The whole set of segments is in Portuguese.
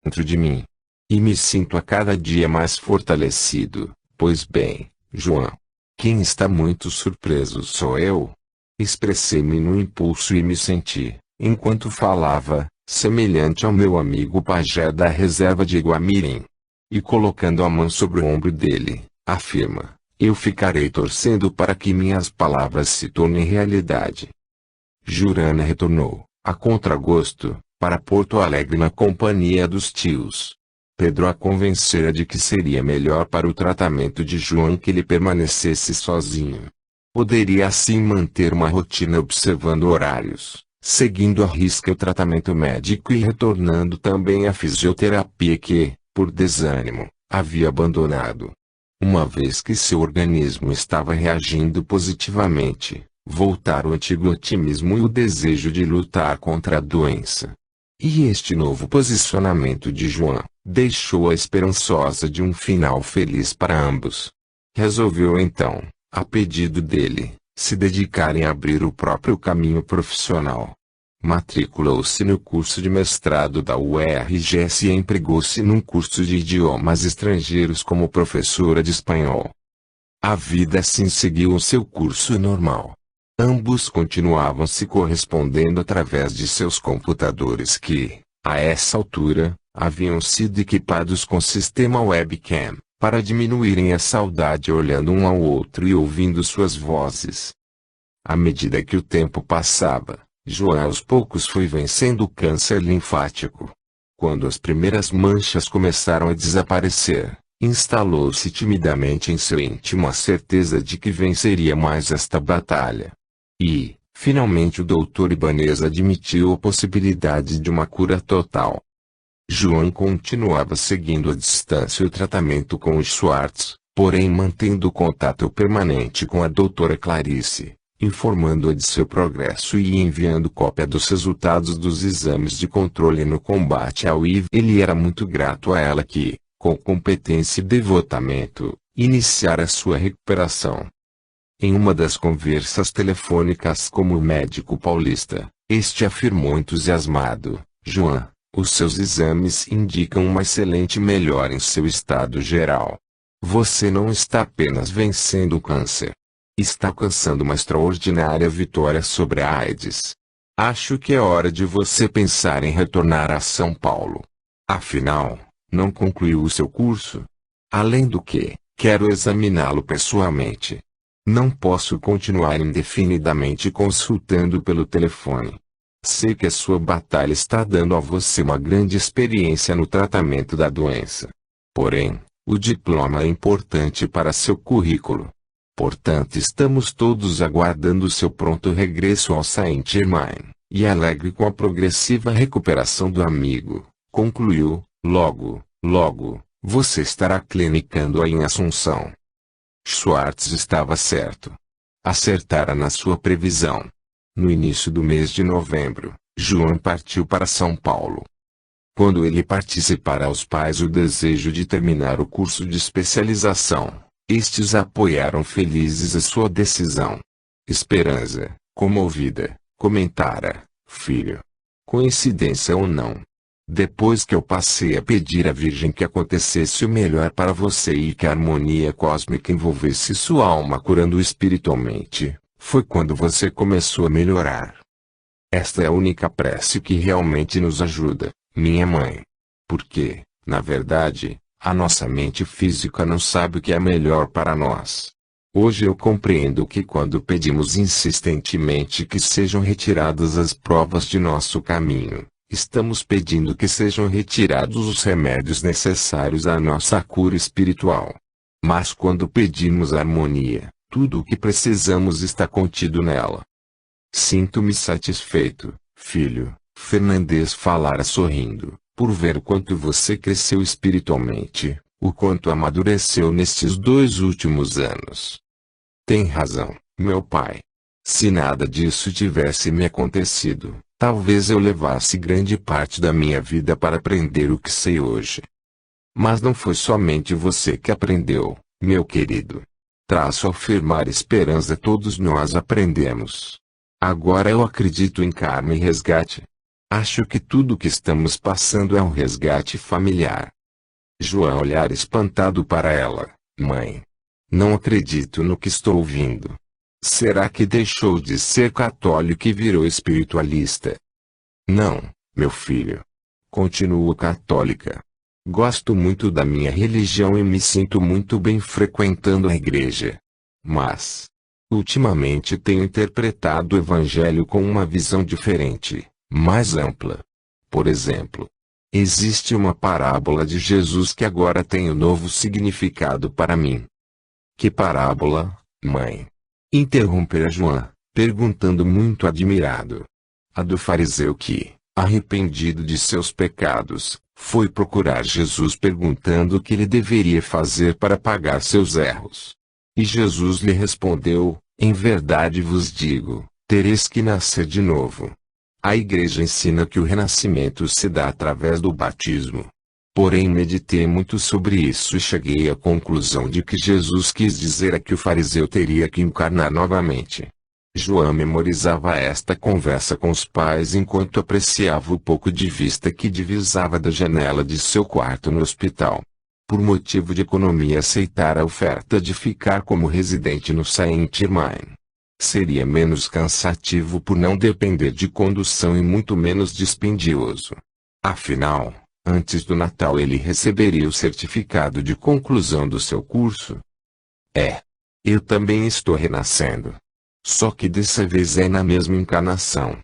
dentro de mim. E me sinto a cada dia mais fortalecido. Pois bem, João. Quem está muito surpreso sou eu. Expressei-me no impulso e me senti, enquanto falava, semelhante ao meu amigo pajé da reserva de Iguamirim. E colocando a mão sobre o ombro dele, afirma: eu ficarei torcendo para que minhas palavras se tornem realidade. Jurana retornou, a contragosto, para Porto Alegre na companhia dos tios. Pedro a convencera de que seria melhor para o tratamento de João que ele permanecesse sozinho. Poderia assim manter uma rotina observando horários, seguindo à risca o tratamento médico e retornando também à fisioterapia que, por desânimo, havia abandonado. Uma vez que seu organismo estava reagindo positivamente, voltar o antigo otimismo e o desejo de lutar contra a doença. E este novo posicionamento de João deixou-a esperançosa de um final feliz para ambos. Resolveu então, a pedido dele, se dedicar em abrir o próprio caminho profissional. Matriculou-se no curso de mestrado da UERGS e empregou-se num curso de idiomas estrangeiros como professora de espanhol. A vida assim seguiu o seu curso normal. Ambos continuavam se correspondendo através de seus computadores que, a essa altura, haviam sido equipados com sistema webcam, para diminuírem a saudade olhando um ao outro e ouvindo suas vozes. À medida que o tempo passava, João aos poucos foi vencendo o câncer linfático. Quando as primeiras manchas começaram a desaparecer, instalou-se timidamente em seu íntimo a certeza de que venceria mais esta batalha. E, finalmente o doutor Ibanez admitiu a possibilidade de uma cura total. João continuava seguindo à distância o tratamento com os Schwartz, porém mantendo contato permanente com a doutora Clarice, informando-a de seu progresso e enviando cópia dos resultados dos exames de controle no combate ao HIV. Ele era muito grato a ela que, com competência e devotamento, iniciara sua recuperação. Em uma das conversas telefônicas com o médico paulista, este afirmou entusiasmado: João, os seus exames indicam uma excelente melhora em seu estado geral. Você não está apenas vencendo o câncer. Está alcançando uma extraordinária vitória sobre a AIDS. Acho que é hora de você pensar em retornar a São Paulo. Afinal, não concluiu o seu curso? Além do que, quero examiná-lo pessoalmente. Não posso continuar indefinidamente consultando pelo telefone. Sei que a sua batalha está dando a você uma grande experiência no tratamento da doença. Porém, o diploma é importante para seu currículo. Portanto, estamos todos aguardando seu pronto regresso ao Saint-Germain, e alegre com a progressiva recuperação do amigo, concluiu: logo, você estará clinicando aí em Assunção. Schwartz estava certo. Acertara na sua previsão. No início do mês de novembro, João partiu para São Paulo. Quando ele participara aos pais o desejo de terminar o curso de especialização, estes apoiaram felizes a sua decisão. Esperança, comovida, comentara: filho, coincidência ou não? Depois que eu passei a pedir à Virgem que acontecesse o melhor para você e que a harmonia cósmica envolvesse sua alma curando espiritualmente, foi quando você começou a melhorar. Esta é a única prece que realmente nos ajuda, minha mãe. Porque, na verdade, a nossa mente física não sabe o que é melhor para nós. Hoje eu compreendo que quando pedimos insistentemente que sejam retiradas as provas de nosso caminho, estamos pedindo que sejam retirados os remédios necessários à nossa cura espiritual. Mas quando pedimos harmonia, tudo o que precisamos está contido nela. Sinto-me satisfeito, filho, Fernandes falara sorrindo, por ver quanto você cresceu espiritualmente, o quanto amadureceu nestes 2 últimos anos. Tem razão, meu pai. Se nada disso tivesse me acontecido, talvez eu levasse grande parte da minha vida para aprender o que sei hoje. Mas não foi somente você que aprendeu, meu querido. Traço ao firmar esperança todos nós aprendemos. Agora eu acredito em karma e resgate. Acho que tudo o que estamos passando é um resgate familiar. João olhar espantado para ela. Mãe. Não acredito no que estou ouvindo. Será que deixou de ser católico e virou espiritualista? Não, meu filho. Continuo católica. Gosto muito da minha religião e me sinto muito bem frequentando a igreja. Mas, ultimamente tenho interpretado o evangelho com uma visão diferente, mais ampla. Por exemplo, existe uma parábola de Jesus que agora tem um novo significado para mim. Que parábola, mãe? Interrompeu João, perguntando muito admirado. A do fariseu que, arrependido de seus pecados, foi procurar Jesus perguntando o que ele deveria fazer para pagar seus erros. E Jesus lhe respondeu, em verdade vos digo, tereis que nascer de novo. A igreja ensina que o renascimento se dá através do batismo. Porém meditei muito sobre isso e cheguei à conclusão de que Jesus quis dizer que o fariseu teria que encarnar novamente. João memorizava esta conversa com os pais enquanto apreciava o pouco de vista que divisava da janela de seu quarto no hospital. Por motivo de economia aceitara a oferta de ficar como residente no Saint-Germain. Seria menos cansativo por não depender de condução e muito menos dispendioso. Afinal, antes do Natal ele receberia o certificado de conclusão do seu curso. Eu também estou renascendo. Só que dessa vez é na mesma encarnação.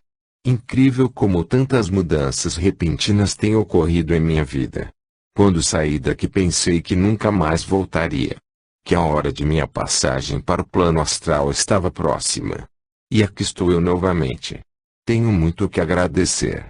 Incrível como tantas mudanças repentinas têm ocorrido em minha vida. Quando saí daqui pensei que nunca mais voltaria. Que a hora de minha passagem para o plano astral estava próxima. E aqui estou eu novamente. Tenho muito o que agradecer.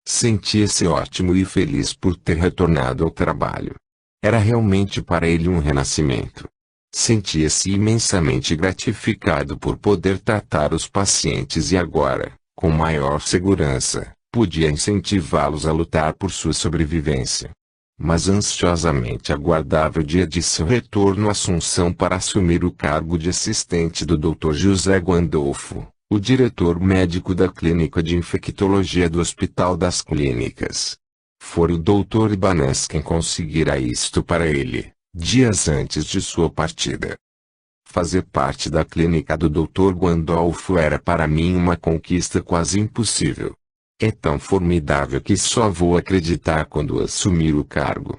Sentia-se ótimo e feliz por ter retornado ao trabalho. Era realmente para ele um renascimento. Sentia-se imensamente gratificado por poder tratar os pacientes e agora, com maior segurança, podia incentivá-los a lutar por sua sobrevivência. Mas ansiosamente aguardava o dia de seu retorno à Assunção para assumir o cargo de assistente do Dr. José Gandolfo, o diretor médico da clínica de infectologia do Hospital das Clínicas. Fora o Dr. Ibanez quem conseguira isto para ele, dias antes de sua partida. Fazer parte da clínica do Dr. Gandolfo era para mim uma conquista quase impossível. É tão formidável que só vou acreditar quando assumir o cargo.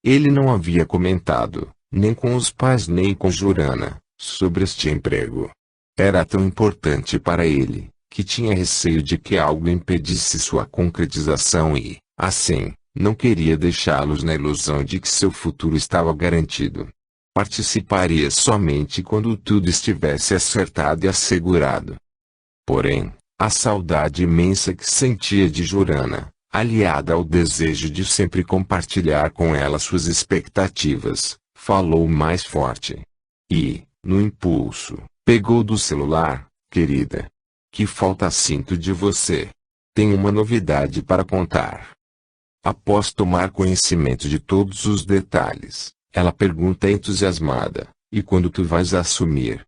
Ele não havia comentado, nem com os pais nem com Jurana, sobre este emprego. Era tão importante para ele, que tinha receio de que algo impedisse sua concretização e, assim, não queria deixá-los na ilusão de que seu futuro estava garantido. Participaria somente quando tudo estivesse acertado e assegurado. Porém, a saudade imensa que sentia de Jurana, aliada ao desejo de sempre compartilhar com ela suas expectativas, falou mais forte. E, no impulso, pegou do celular. Querida, que falta sinto de você. Tenho uma novidade para contar. Após tomar conhecimento de todos os detalhes, ela pergunta entusiasmada, e quando tu vais assumir?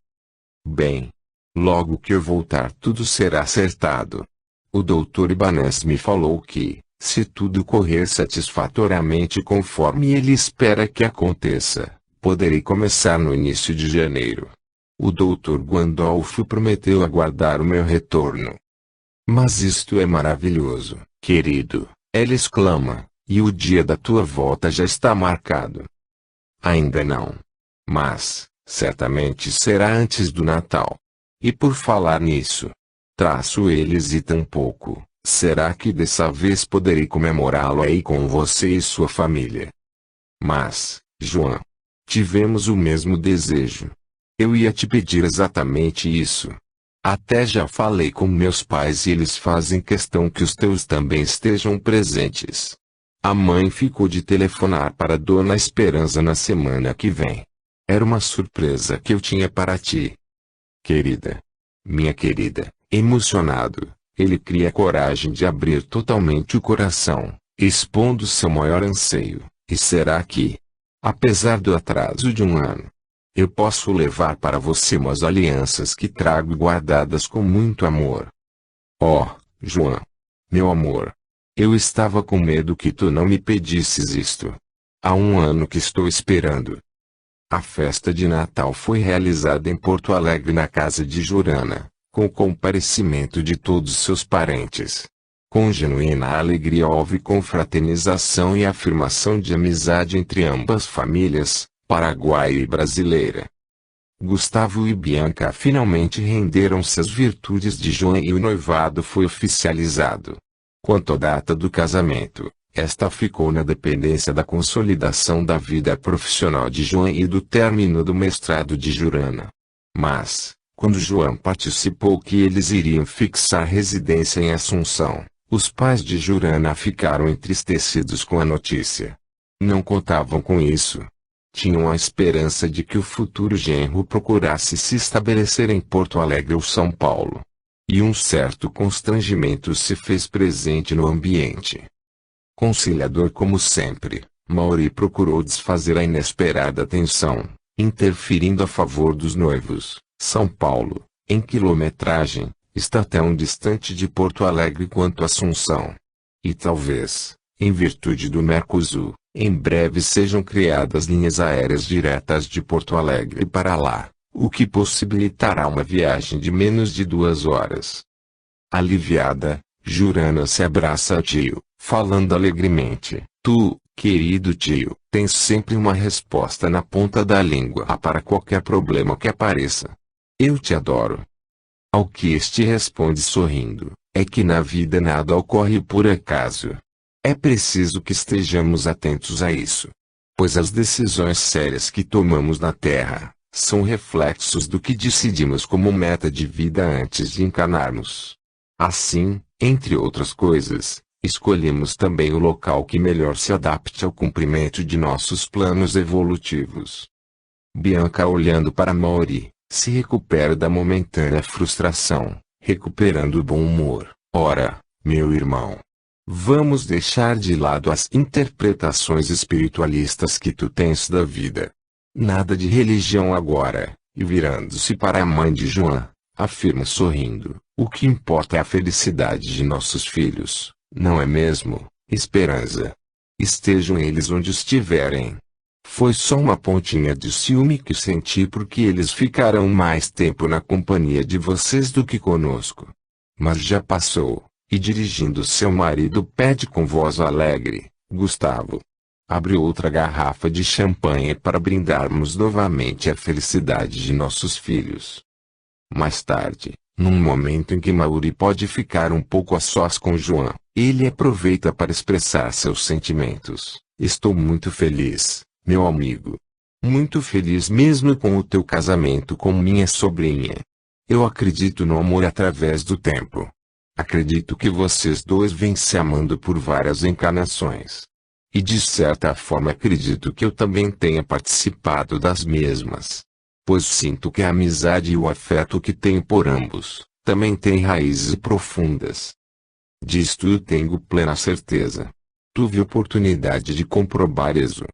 Bem, logo que eu voltar tudo será acertado. O Dr. Ibanez me falou que, se tudo correr satisfatoriamente conforme ele espera que aconteça, poderei começar no início de janeiro. O Dr. Gandolfo prometeu aguardar o meu retorno. Mas isto é maravilhoso, querido, ela exclama, e o dia da tua volta já está marcado. Ainda não. Mas, certamente será antes do Natal. E por falar nisso, ele hesita um pouco, será que dessa vez poderei comemorá-lo aí com você e sua família? Mas, João, tivemos o mesmo desejo. Eu ia te pedir exatamente isso. Até já falei com meus pais e eles fazem questão que os teus também estejam presentes. A mãe ficou de telefonar para Dona Esperança na semana que vem. Era uma surpresa que eu tinha para ti. Querida. Minha querida, emocionado, ele cria coragem de abrir totalmente o coração, expondo seu maior anseio, e será que, apesar do atraso de um ano, eu posso levar para você umas alianças que trago guardadas com muito amor. Oh, João! Meu amor. Eu estava com medo que tu não me pedisses isto. Há um ano que estou esperando. A festa de Natal foi realizada em Porto Alegre na casa de Jurana, com o comparecimento de todos seus parentes. Com genuína alegria houve confraternização e afirmação de amizade entre ambas famílias, paraguaia e brasileira. Gustavo e Bianca finalmente renderam-se às virtudes de João e o noivado foi oficializado. Quanto à data do casamento, esta ficou na dependência da consolidação da vida profissional de João e do término do mestrado de Jurana. Mas, quando João participou que eles iriam fixar residência em Assunção, os pais de Jurana ficaram entristecidos com a notícia. Não contavam com isso. Tinham a esperança de que o futuro genro procurasse se estabelecer em Porto Alegre ou São Paulo. E um certo constrangimento se fez presente no ambiente. Conciliador como sempre, Mauri procurou desfazer a inesperada tensão, interferindo a favor dos noivos. São Paulo, em quilometragem, está tão distante de Porto Alegre quanto Assunção. E talvez, em virtude do Mercosul, em breve sejam criadas linhas aéreas diretas de Porto Alegre para lá, o que possibilitará uma viagem de menos de 2 horas. Aliviada, Jurana se abraça ao tio, falando alegremente: tu, querido tio, tens sempre uma resposta na ponta da língua para qualquer problema que apareça. Eu te adoro. Ao que este responde sorrindo: é que na vida nada ocorre por acaso. É preciso que estejamos atentos a isso. Pois as decisões sérias que tomamos na Terra, são reflexos do que decidimos como meta de vida antes de encarnarmos. Assim, entre outras coisas, escolhemos também o local que melhor se adapte ao cumprimento de nossos planos evolutivos. Bianca, olhando para Mauri, se recupera da momentânea frustração, recuperando o bom humor. Ora, meu irmão, vamos deixar de lado as interpretações espiritualistas que tu tens da vida. Nada de religião agora. E virando-se para a mãe de João, afirma sorrindo: o que importa é a felicidade de nossos filhos, não é mesmo, Esperança? Estejam eles onde estiverem. Foi só uma pontinha de ciúme que senti porque eles ficarão mais tempo na companhia de vocês do que conosco. Mas já passou. E dirigindo-se ao marido pede com voz alegre: Gustavo, abre outra garrafa de champanhe para brindarmos novamente a felicidade de nossos filhos. Mais tarde, num momento em que Mauri pode ficar um pouco a sós com João, ele aproveita para expressar seus sentimentos. Estou muito feliz, meu amigo. Muito feliz mesmo com o teu casamento com minha sobrinha. Eu acredito no amor através do tempo. Acredito que vocês dois vêm se amando por várias encarnações. E de certa forma acredito que eu também tenha participado das mesmas. Pois sinto que a amizade e o afeto que tenho por ambos, também têm raízes profundas. Disto eu tenho plena certeza. Tive oportunidade de comprobar isso.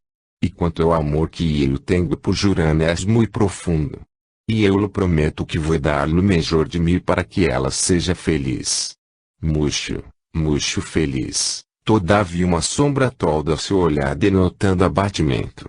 E quanto ao amor que eu tenho por Jurana é muito profundo. E eu lhe prometo que vou dar-lhe o melhor de mim para que ela seja feliz. Murcho feliz. Todavia uma sombra tolda seu olhar denotando abatimento.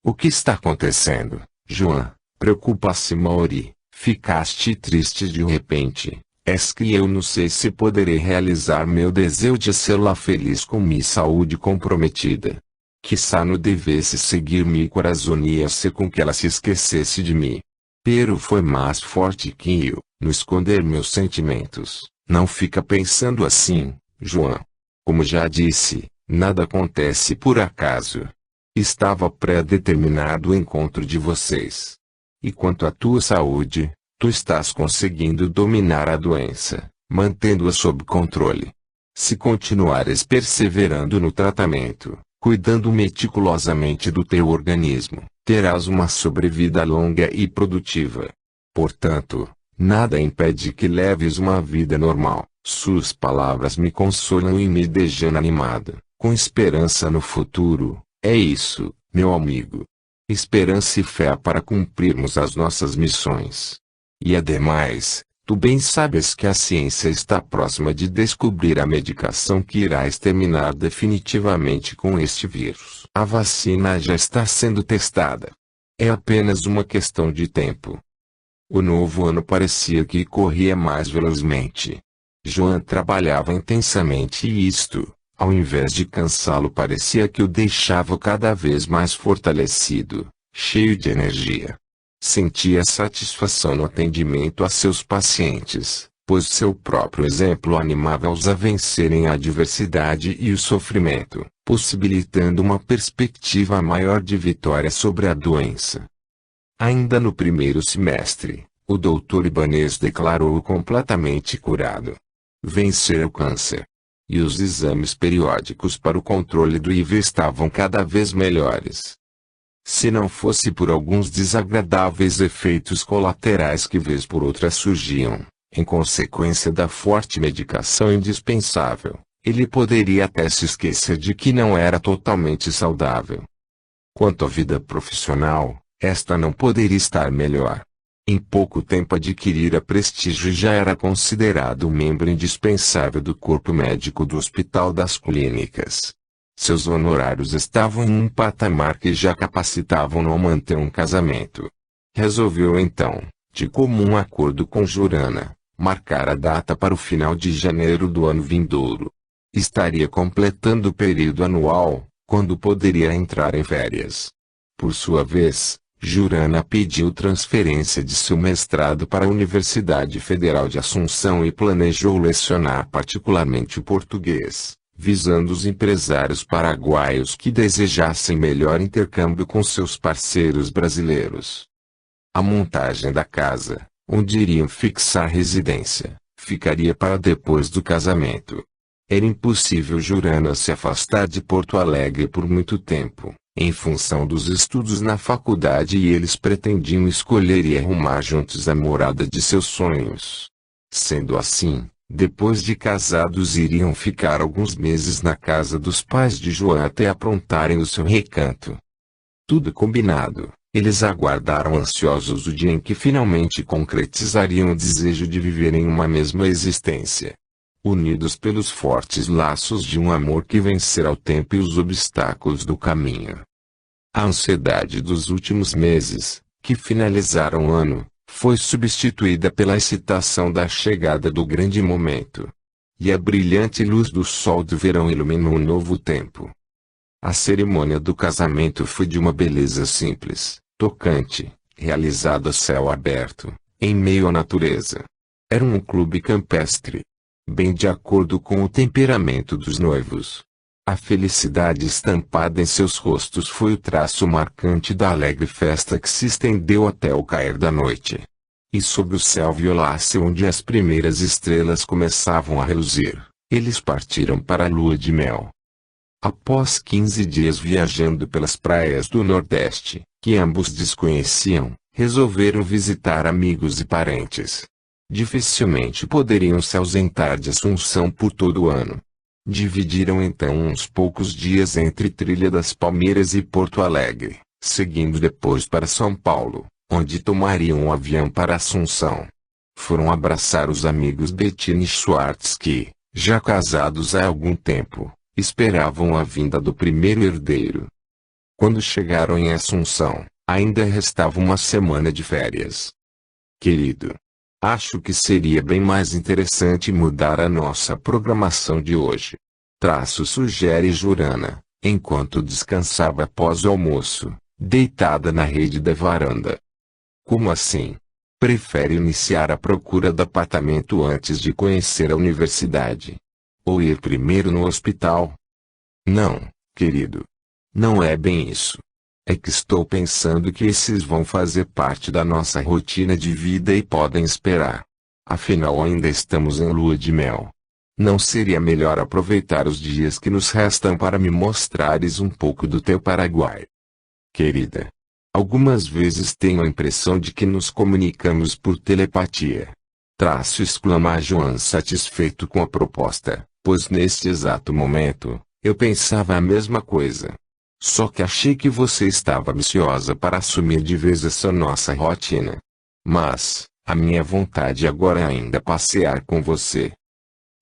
O que está acontecendo, João? Preocupa-se Mauri. Ficaste triste de repente. És que eu não sei se poderei realizar meu desejo de ser-la feliz com minha saúde comprometida. Quiçá não devesse seguir meu coração e ser com que ela se esquecesse de mim. Pero foi mais forte que eu, no esconder meus sentimentos. Não fica pensando assim, João. Como já disse, nada acontece por acaso. Estava pré-determinado o encontro de vocês. E quanto à tua saúde, tu estás conseguindo dominar a doença, mantendo-a sob controle. Se continuares perseverando no tratamento, cuidando meticulosamente do teu organismo, terás uma sobrevida longa e produtiva. Portanto, nada impede que leves uma vida normal. Suas palavras me consolam e me deixam animado, com esperança no futuro. É isso, meu amigo. Esperança e fé para cumprirmos as nossas missões. E ademais, Tu bem sabes que a ciência está próxima de descobrir a medicação que irá exterminar definitivamente com este vírus. A vacina já está sendo testada. É apenas uma questão de tempo. O novo ano parecia que corria mais velozmente. João trabalhava intensamente e isto, ao invés de cansá-lo, parecia que o deixava cada vez mais fortalecido, cheio de energia. Sentia satisfação no atendimento a seus pacientes, pois seu próprio exemplo animava-os a vencerem a adversidade e o sofrimento, possibilitando uma perspectiva maior de vitória sobre a doença. Ainda no primeiro semestre, o Dr. Ibanez declarou-o completamente curado. Vencera o câncer. E os exames periódicos para o controle do HIV estavam cada vez melhores. Se não fosse por alguns desagradáveis efeitos colaterais que vez por outra surgiam, em consequência da forte medicação indispensável, ele poderia até se esquecer de que não era totalmente saudável. Quanto à vida profissional, esta não poderia estar melhor. Em pouco tempo adquirira prestígio e já era considerado um membro indispensável do corpo médico do Hospital das Clínicas. Seus honorários estavam em um patamar que já capacitavam-no a manter um casamento. Resolveu então, de comum acordo com Jurana, marcar a data para o final de janeiro do ano vindouro. Estaria completando o período anual, quando poderia entrar em férias. Por sua vez, Jurana pediu transferência de seu mestrado para a Universidade Federal de Assunção e planejou lecionar particularmente o português, visando os empresários paraguaios que desejassem melhor intercâmbio com seus parceiros brasileiros. A montagem da casa, onde iriam fixar residência, ficaria para depois do casamento. Era impossível Jurana se afastar de Porto Alegre por muito tempo, em função dos estudos na faculdade, e eles pretendiam escolher e arrumar juntos a morada de seus sonhos. Sendo assim, depois de casados iriam ficar alguns meses na casa dos pais de João até aprontarem o seu recanto. Tudo combinado, eles aguardaram ansiosos o dia em que finalmente concretizariam o desejo de viver em uma mesma existência. Unidos pelos fortes laços de um amor que vencerá o tempo e os obstáculos do caminho. A ansiedade dos últimos meses, que finalizaram o ano, foi substituída pela excitação da chegada do grande momento. E a brilhante luz do sol do verão iluminou um novo tempo. A cerimônia do casamento foi de uma beleza simples, tocante, realizada a céu aberto, em meio à natureza. Era um clube campestre, bem de acordo com o temperamento dos noivos. A felicidade estampada em seus rostos foi o traço marcante da alegre festa que se estendeu até o cair da noite. E sob o céu violáceo onde as primeiras estrelas começavam a reluzir, eles partiram para a lua de mel. Após 15 dias viajando pelas praias do Nordeste, que ambos desconheciam, resolveram visitar amigos e parentes. Dificilmente poderiam se ausentar de Assunção por todo o ano. Dividiram então uns poucos dias entre Trilha das Palmeiras e Porto Alegre, seguindo depois para São Paulo, onde tomariam um avião para Assunção. Foram abraçar os amigos Bettini e Schwartz que, já casados há algum tempo, esperavam a vinda do primeiro herdeiro. Quando chegaram em Assunção, ainda restava uma semana de férias. Querido, acho que seria bem mais interessante mudar a nossa programação de hoje. Sugere Jurana, enquanto descansava após o almoço, deitada na rede da varanda. Como assim? Prefere iniciar a procura do apartamento antes de conhecer a universidade? Ou ir primeiro no hospital? Não, querido. Não é bem isso. É que estou pensando que esses vão fazer parte da nossa rotina de vida e podem esperar. Afinal, ainda estamos em lua de mel. Não seria melhor aproveitar os dias que nos restam para me mostrares um pouco do teu Paraguai? Querida, algumas vezes tenho a impressão de que nos comunicamos por telepatia. Exclama João satisfeito com a proposta, pois neste exato momento, eu pensava a mesma coisa. Só que achei que você estava ambiciosa para assumir de vez essa nossa rotina. Mas, A minha vontade agora é ainda passear com você.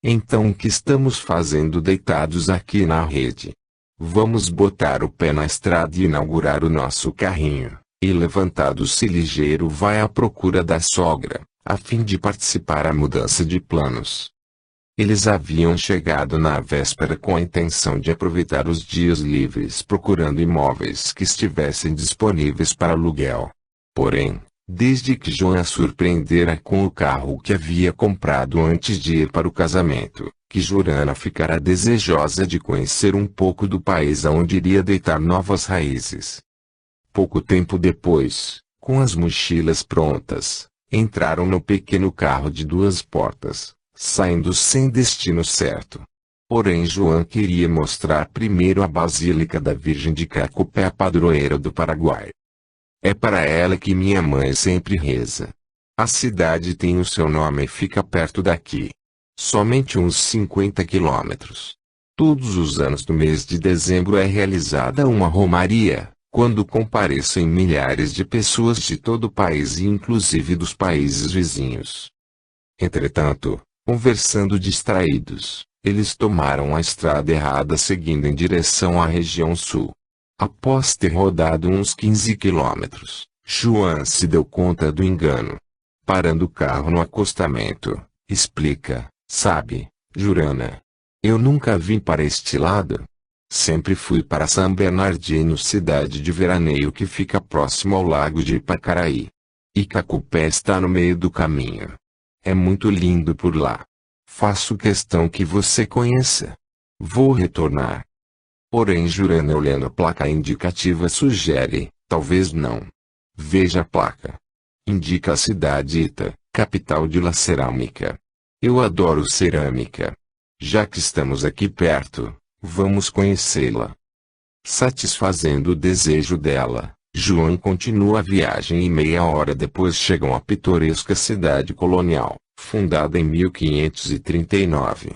Então o que estamos fazendo deitados aqui na rede? Vamos botar o pé na estrada e inaugurar o nosso carrinho. E levantado-se ligeiro vai à procura da sogra, a fim de participar da mudança de planos. Eles haviam chegado na véspera com a intenção de aproveitar os dias livres procurando imóveis que estivessem disponíveis para aluguel. Porém, desde que Joan a surpreendera com o carro que havia comprado antes de ir para o casamento, que Jurana ficara desejosa de conhecer um pouco do país aonde iria deitar novas raízes. Pouco tempo depois, com as mochilas prontas, entraram no pequeno carro de 2 portas, saindo sem destino certo. Porém Joan queria mostrar primeiro a Basílica da Virgem de Cacupé, a padroeira do Paraguai. É para ela que minha mãe sempre reza. A cidade tem o seu nome e fica perto daqui. Somente uns 50 quilômetros. Todos os anos do mês de dezembro é realizada uma romaria, quando comparecem milhares de pessoas de todo o país e inclusive dos países vizinhos. Entretanto, conversando distraídos, eles tomaram a estrada errada seguindo em direção à região sul. Após ter rodado uns 15 quilômetros, Joan se deu conta do engano. Parando o carro no acostamento, explica, sabe, Jurana, eu nunca vim para este lado. Sempre fui para San Bernardino, cidade de veraneio que fica próximo ao lago de Ipacaraí. E Cacupé está no meio do caminho. É muito lindo por lá. Faço questão que você conheça. Vou retornar. Porém Jurana, olhando a placa indicativa, sugere, talvez não. Veja a placa. Indica a cidade Ita, capital de La Cerâmica. Eu adoro cerâmica. Já que estamos aqui perto, vamos conhecê-la. Satisfazendo o desejo dela, Joan continua a viagem e meia hora depois chegam à pitoresca cidade colonial, fundada em 1539.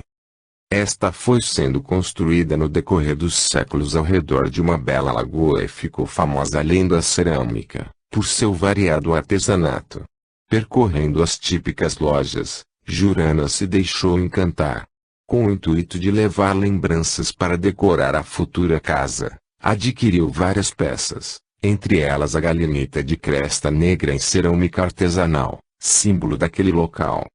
Esta foi sendo construída no decorrer dos séculos ao redor de uma bela lagoa e ficou famosa além da cerâmica, por seu variado artesanato. Percorrendo as típicas lojas, Jurana se deixou encantar. Com o intuito de levar lembranças para decorar a futura casa, adquiriu várias peças, entre elas a galineta de cresta negra em cerâmica artesanal, símbolo daquele local.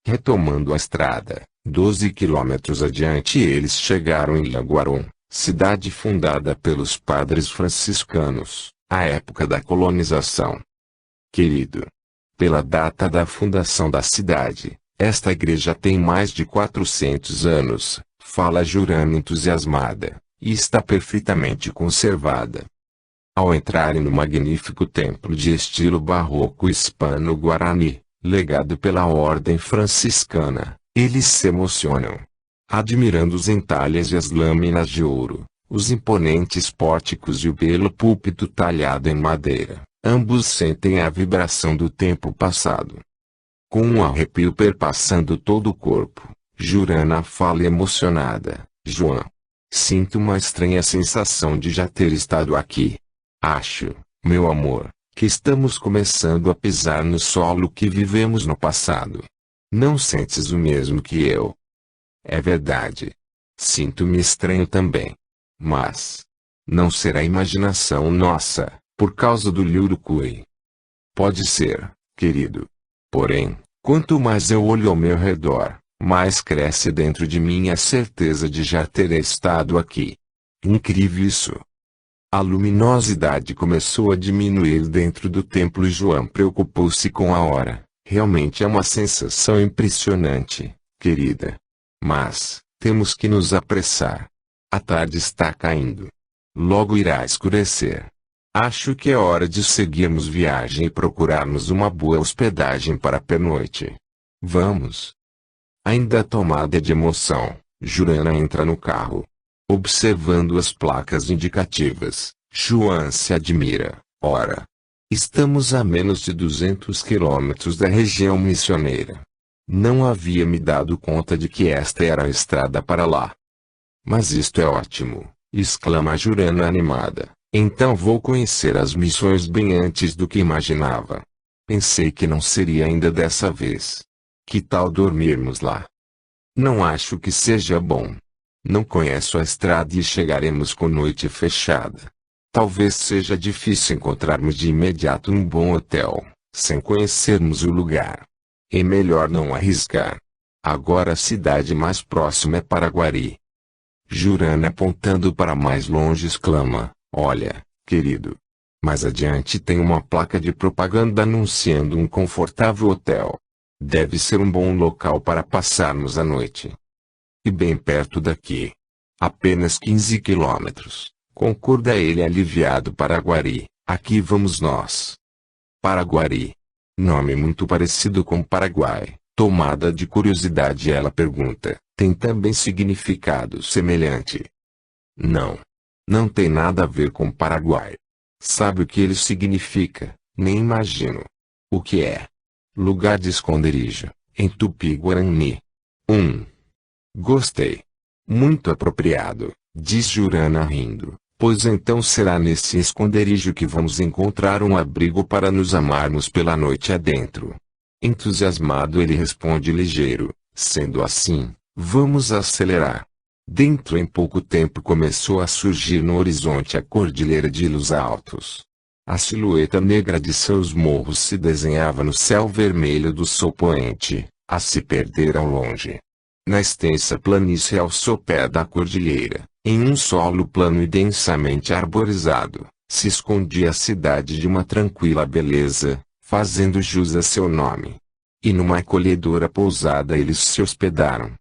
Retomando a estrada, 12 quilômetros adiante eles chegaram em Laguarón, cidade fundada pelos padres franciscanos, à época da colonização. Querido, pela data da fundação da cidade, esta igreja tem mais de 400 anos, fala Jurana entusiasmada, e está perfeitamente conservada. Ao entrarem no magnífico templo de estilo barroco hispano-guarani, legado pela ordem franciscana, eles se emocionam. Admirando os entalhes e as lâminas de ouro, os imponentes pórticos e o belo púlpito talhado em madeira, ambos sentem a vibração do tempo passado. Com um arrepio perpassando todo o corpo, Jurana fala emocionada, Joan. Sinto uma estranha sensação de já ter estado aqui. Acho, meu amor, que estamos começando a pisar no solo que vivemos no passado. Não sentes o mesmo que eu? É verdade. Sinto-me estranho também. Mas não será imaginação nossa, por causa do Lyurucuí. Pode ser, querido. Porém, quanto mais eu olho ao meu redor, mais cresce dentro de mim a certeza de já ter estado aqui. Incrível isso. A luminosidade começou a diminuir dentro do templo e Joan preocupou-se com a hora. Realmente é uma sensação impressionante, querida. Mas, temos que nos apressar. A tarde está caindo. Logo irá escurecer. Acho que é hora de seguirmos viagem e procurarmos uma boa hospedagem para a pernoite. Vamos. Ainda tomada de emoção, Jurana entra no carro. Observando as placas indicativas, Joan se admira. Ora, estamos a menos de 200 quilômetros da região missioneira. Não havia me dado conta de que esta era a estrada para lá. Mas isto é ótimo, exclama Jurana animada. Então vou conhecer as missões bem antes do que imaginava. Pensei que não seria ainda dessa vez. Que tal dormirmos lá? Não acho que seja bom. Não conheço a estrada e chegaremos com noite fechada. Talvez seja difícil encontrarmos de imediato um bom hotel, sem conhecermos o lugar. É melhor não arriscar. Agora a cidade mais próxima é Paraguari. Jurana, apontando para mais longe, exclama: olha, querido. Mais adiante tem uma placa de propaganda anunciando um confortável hotel. Deve ser um bom local para passarmos a noite. E bem perto daqui. Apenas 15 quilômetros. Concorda ele, aliviado. Paraguari, aqui vamos nós. Paraguari. Nome muito parecido com Paraguai. Tomada de curiosidade, ela pergunta: tem também significado semelhante? Não. Não tem nada a ver com Paraguai. Sabe o que ele significa? Nem imagino. O que é? Lugar de esconderijo, em Tupi-Guarani. Gostei. Muito apropriado, diz Jurana rindo, pois então será nesse esconderijo que vamos encontrar um abrigo para nos amarmos pela noite adentro. Entusiasmado, ele responde ligeiro: sendo assim, vamos acelerar. Dentro em pouco tempo começou a surgir no horizonte a cordilheira de Los Altos. A silhueta negra de seus morros se desenhava no céu vermelho do sol poente, a se perder ao longe. Na extensa planície ao sopé da cordilheira, em um solo plano e densamente arborizado, se escondia a cidade de uma tranquila beleza, fazendo jus a seu nome. E numa acolhedora pousada eles se hospedaram.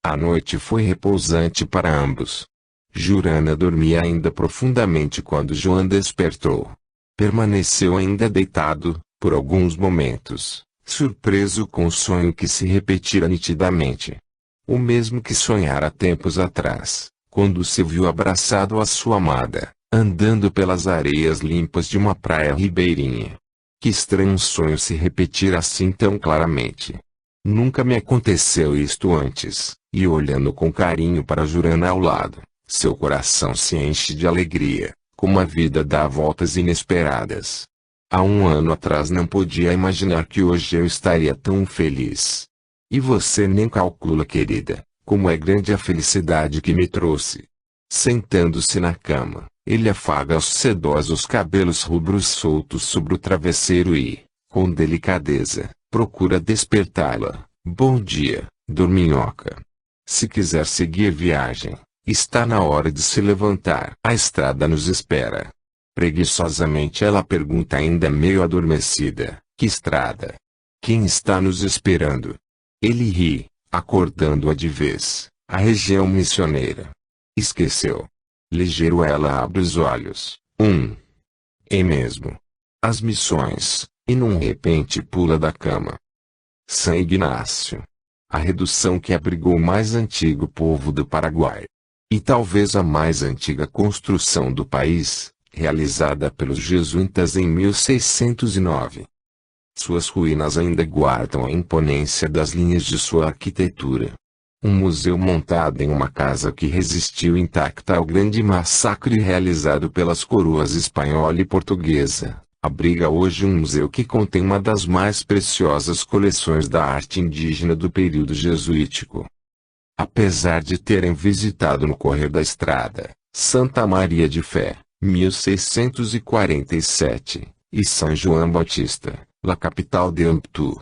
A noite foi repousante para ambos. Jurana dormia ainda profundamente quando João despertou. Permaneceu ainda deitado, por alguns momentos, surpreso com o sonho que se repetira nitidamente. O mesmo que sonhara tempos atrás, quando se viu abraçado à sua amada, andando pelas areias limpas de uma praia ribeirinha. Que estranho sonho se repetir assim tão claramente. Nunca me aconteceu isto antes, e olhando com carinho para Jurana ao lado, seu coração se enche de alegria. Como a vida dá voltas inesperadas. Há um ano atrás não podia imaginar que hoje eu estaria tão feliz. E você nem calcula, querida, como é grande a felicidade que me trouxe. Sentando-se na cama, ele afaga os sedosos cabelos rubros soltos sobre o travesseiro e, com delicadeza, procura despertá-la. Bom dia, dorminhoca. Se quiser seguir viagem, está na hora de se levantar. A estrada nos espera. Preguiçosamente ela pergunta, ainda meio adormecida: que estrada? Quem está nos esperando? Ele ri, acordando-a de vez: a região missioneira. Esqueceu. Ligeiro ela abre os olhos. É mesmo. As missões. E num repente pula da cama. São Ignácio. A redução que abrigou o mais antigo povo do Paraguai. E talvez a mais antiga construção do país, realizada pelos jesuítas em 1609. Suas ruínas ainda guardam a imponência das linhas de sua arquitetura. Um museu montado em uma casa que resistiu intacta ao grande massacre realizado pelas coroas espanhola e portuguesa, abriga hoje um museu que contém uma das mais preciosas coleções da arte indígena do período jesuítico. Apesar de terem visitado no correr da estrada, Santa Maria de Fé, 1647, e São João Batista, la capital de Amptu,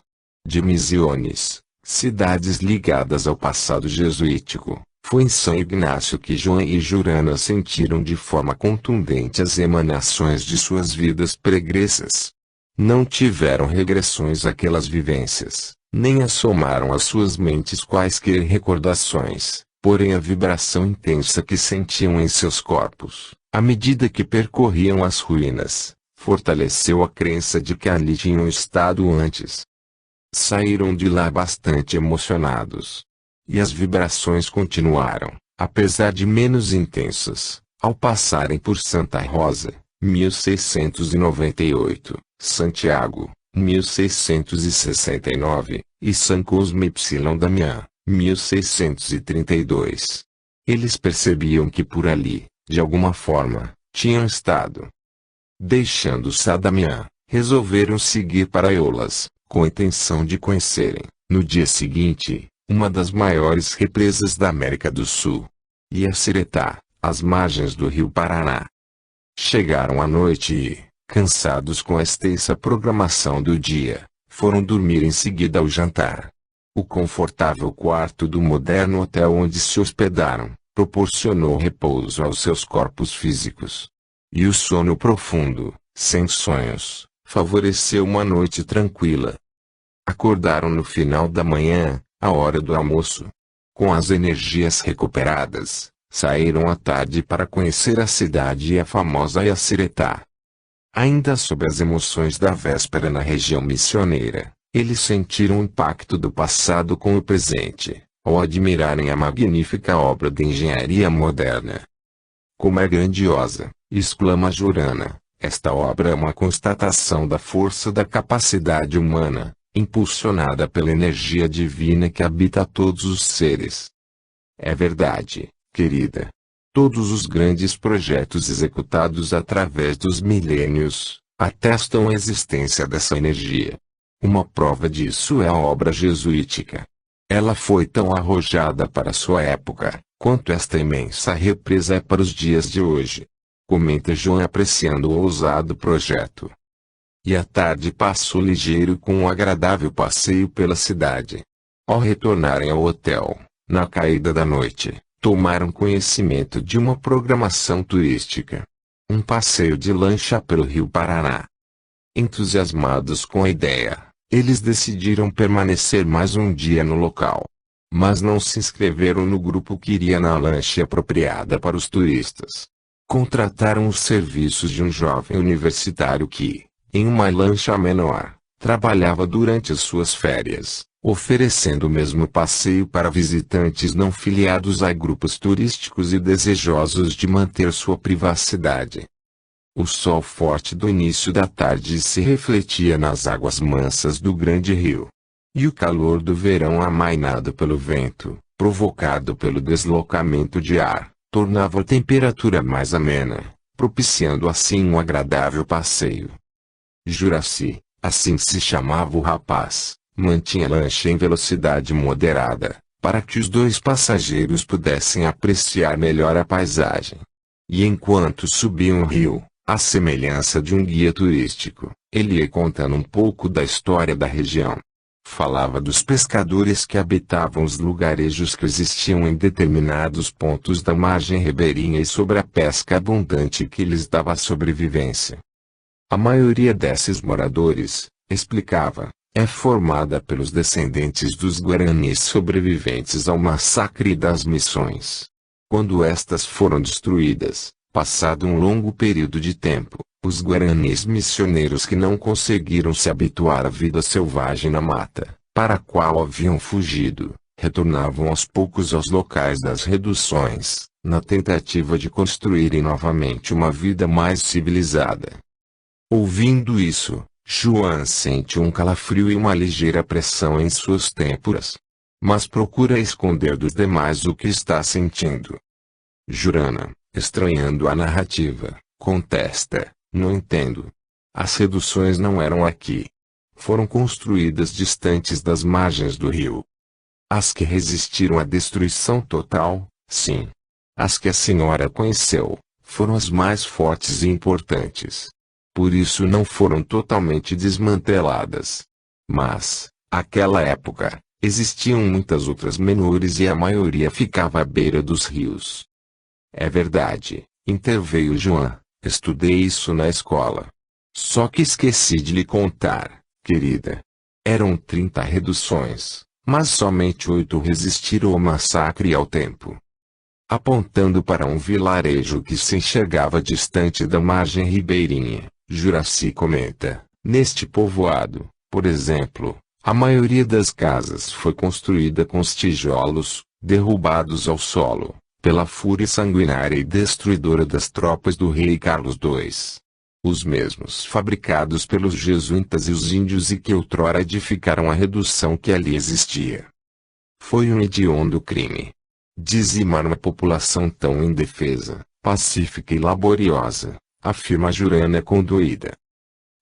de Misiones, cidades ligadas ao passado jesuítico, foi em São Ignácio que João e Jurana sentiram de forma contundente as emanações de suas vidas pregressas. Não tiveram regressões àquelas vivências, nem assomaram às suas mentes quaisquer recordações, porém a vibração intensa que sentiam em seus corpos, à medida que percorriam as ruínas, fortaleceu a crença de que ali tinham estado antes. Saíram de lá bastante emocionados. E as vibrações continuaram, apesar de menos intensas, ao passarem por Santa Rosa, 1698, Santiago, 1669, e São Cosme y Damião, 1632. Eles percebiam que por ali, de alguma forma, tinham estado. Deixando São Damião, resolveram seguir para Eolas, com a intenção de conhecerem, no dia seguinte, uma das maiores represas da América do Sul. Yacyretá, às margens do rio Paraná. Chegaram à noite e, cansados com a extensa programação do dia, foram dormir em seguida ao jantar. O confortável quarto do moderno hotel onde se hospedaram, proporcionou repouso aos seus corpos físicos. E o sono profundo, sem sonhos, favoreceu uma noite tranquila. Acordaram no final da manhã, à hora do almoço. Com as energias recuperadas, saíram à tarde para conhecer a cidade e a famosa Yacyretá. Ainda sob as emoções da véspera na região missioneira, eles sentiram o impacto do passado com o presente, ao admirarem a magnífica obra de engenharia moderna. Como é grandiosa, exclama Jurana, esta obra é uma constatação da força da capacidade humana, impulsionada pela energia divina que habita todos os seres. É verdade, querida. Todos os grandes projetos executados através dos milênios, atestam a existência dessa energia. Uma prova disso é a obra jesuítica. Ela foi tão arrojada para sua época, quanto esta imensa represa é para os dias de hoje. Comenta João apreciando o ousado projeto. E a tarde passou ligeiro com um agradável passeio pela cidade. Ao retornarem ao hotel, na caída da noite, tomaram conhecimento de uma programação turística. Um passeio de lancha pelo rio Paraná. Entusiasmados com a ideia, eles decidiram permanecer mais um dia no local. Mas não se inscreveram no grupo que iria na lancha apropriada para os turistas. Contrataram os serviços de um jovem universitário que, em uma lancha menor, trabalhava durante as suas férias, oferecendo o mesmo passeio para visitantes não filiados a grupos turísticos e desejosos de manter sua privacidade. O sol forte do início da tarde se refletia nas águas mansas do grande rio. E o calor do verão amainado pelo vento, provocado pelo deslocamento de ar, tornava a temperatura mais amena, propiciando assim um agradável passeio. Juraci, assim se chamava o rapaz, mantinha a lancha em velocidade moderada, para que os dois passageiros pudessem apreciar melhor a paisagem. E enquanto subiam o rio, à semelhança de um guia turístico, ele ia contando um pouco da história da região. Falava dos pescadores que habitavam os lugarejos que existiam em determinados pontos da margem ribeirinha e sobre a pesca abundante que lhes dava sobrevivência. A maioria desses moradores, explicava, é formada pelos descendentes dos Guaranis sobreviventes ao massacre das missões. Quando estas foram destruídas, passado um longo período de tempo, os Guaranis missioneiros que não conseguiram se habituar à vida selvagem na mata, para a qual haviam fugido, retornavam aos poucos aos locais das reduções, na tentativa de construírem novamente uma vida mais civilizada. Ouvindo isso, João sente um calafrio e uma ligeira pressão em suas têmporas. Mas procura esconder dos demais o que está sentindo. Jurana, estranhando a narrativa, contesta, não entendo. As reduções não eram aqui. Foram construídas distantes das margens do rio. As que resistiram à destruição total, sim. As que a senhora conheceu, foram as mais fortes e importantes. Por isso não foram totalmente desmanteladas. Mas, àquela época, existiam muitas outras menores e a maioria ficava à beira dos rios. É verdade, interveio João, estudei isso na escola. Só que esqueci de lhe contar, querida. Eram 30 reduções, mas somente 8 resistiram ao massacre e ao tempo. Apontando para um vilarejo que se enxergava distante da margem ribeirinha, Juraci comenta, neste povoado, por exemplo, a maioria das casas foi construída com os tijolos, derrubados ao solo, pela fúria sanguinária e destruidora das tropas do rei Carlos II. Os mesmos fabricados pelos jesuítas e os índios e que outrora edificaram a redução que ali existia. Foi um hediondo crime. Dizimar uma população tão indefesa, pacífica e laboriosa, afirma Jurana condoída.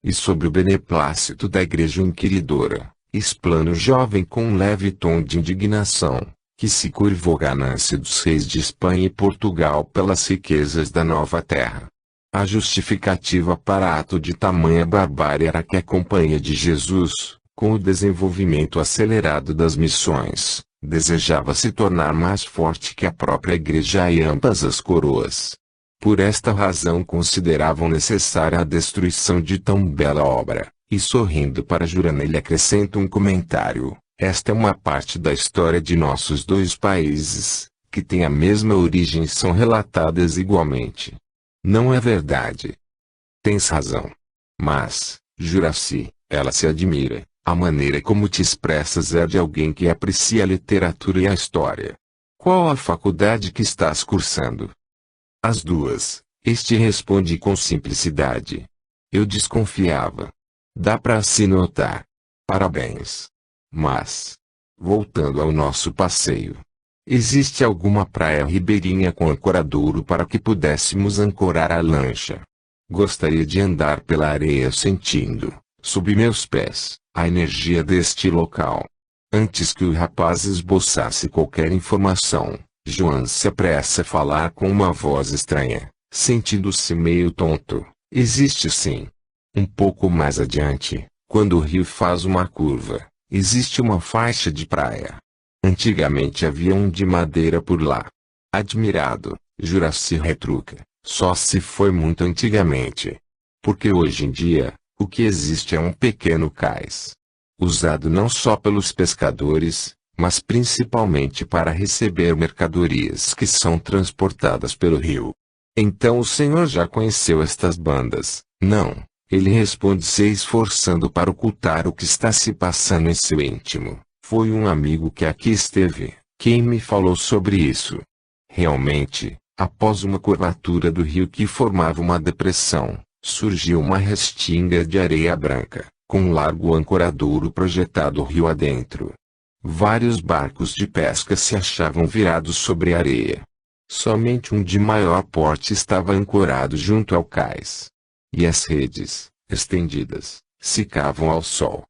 E sobre o beneplácito da igreja inquiridora, explana o jovem com um leve tom de indignação, que se curvou à ganância dos reis de Espanha e Portugal pelas riquezas da nova terra. A justificativa para ato de tamanha barbárie era que a companhia de Jesus, com o desenvolvimento acelerado das missões, desejava se tornar mais forte que a própria igreja e ambas as coroas. Por esta razão consideravam necessária a destruição de tão bela obra, e sorrindo para Jurana ele acrescenta um comentário: esta é uma parte da história de nossos dois países, que tem a mesma origem e são relatadas igualmente. Não é verdade? Tens razão. Mas, Juraci, ela se admira, a maneira como te expressas é de alguém que aprecia a literatura e a história. Qual a faculdade que estás cursando? As duas, este responde com simplicidade. Eu desconfiava. Dá para se notar. Parabéns. Mas, voltando ao nosso passeio, existe alguma praia ribeirinha com ancoradouro para que pudéssemos ancorar a lancha? Gostaria de andar pela areia sentindo, sob meus pés, a energia deste local. Antes que o rapaz esboçasse qualquer informação, João se apressa a falar com uma voz estranha, sentindo-se meio tonto. Existe sim. Um pouco mais adiante, quando o rio faz uma curva, existe uma faixa de praia. Antigamente havia um de madeira por lá. Admirado, Juraci retruca, só se foi muito antigamente. Porque hoje em dia, o que existe é um pequeno cais. Usado não só pelos pescadores, mas principalmente para receber mercadorias que são transportadas pelo rio. Então o senhor já conheceu estas bandas? Não, ele responde se esforçando para ocultar o que está se passando em seu íntimo. Foi um amigo que aqui esteve, quem me falou sobre isso. Realmente, após uma curvatura do rio que formava uma depressão, surgiu uma restinga de areia branca, com um largo ancoradouro projetado rio adentro. Vários barcos de pesca se achavam virados sobre a areia. Somente um de maior porte estava ancorado junto ao cais. E as redes, estendidas, secavam ao sol.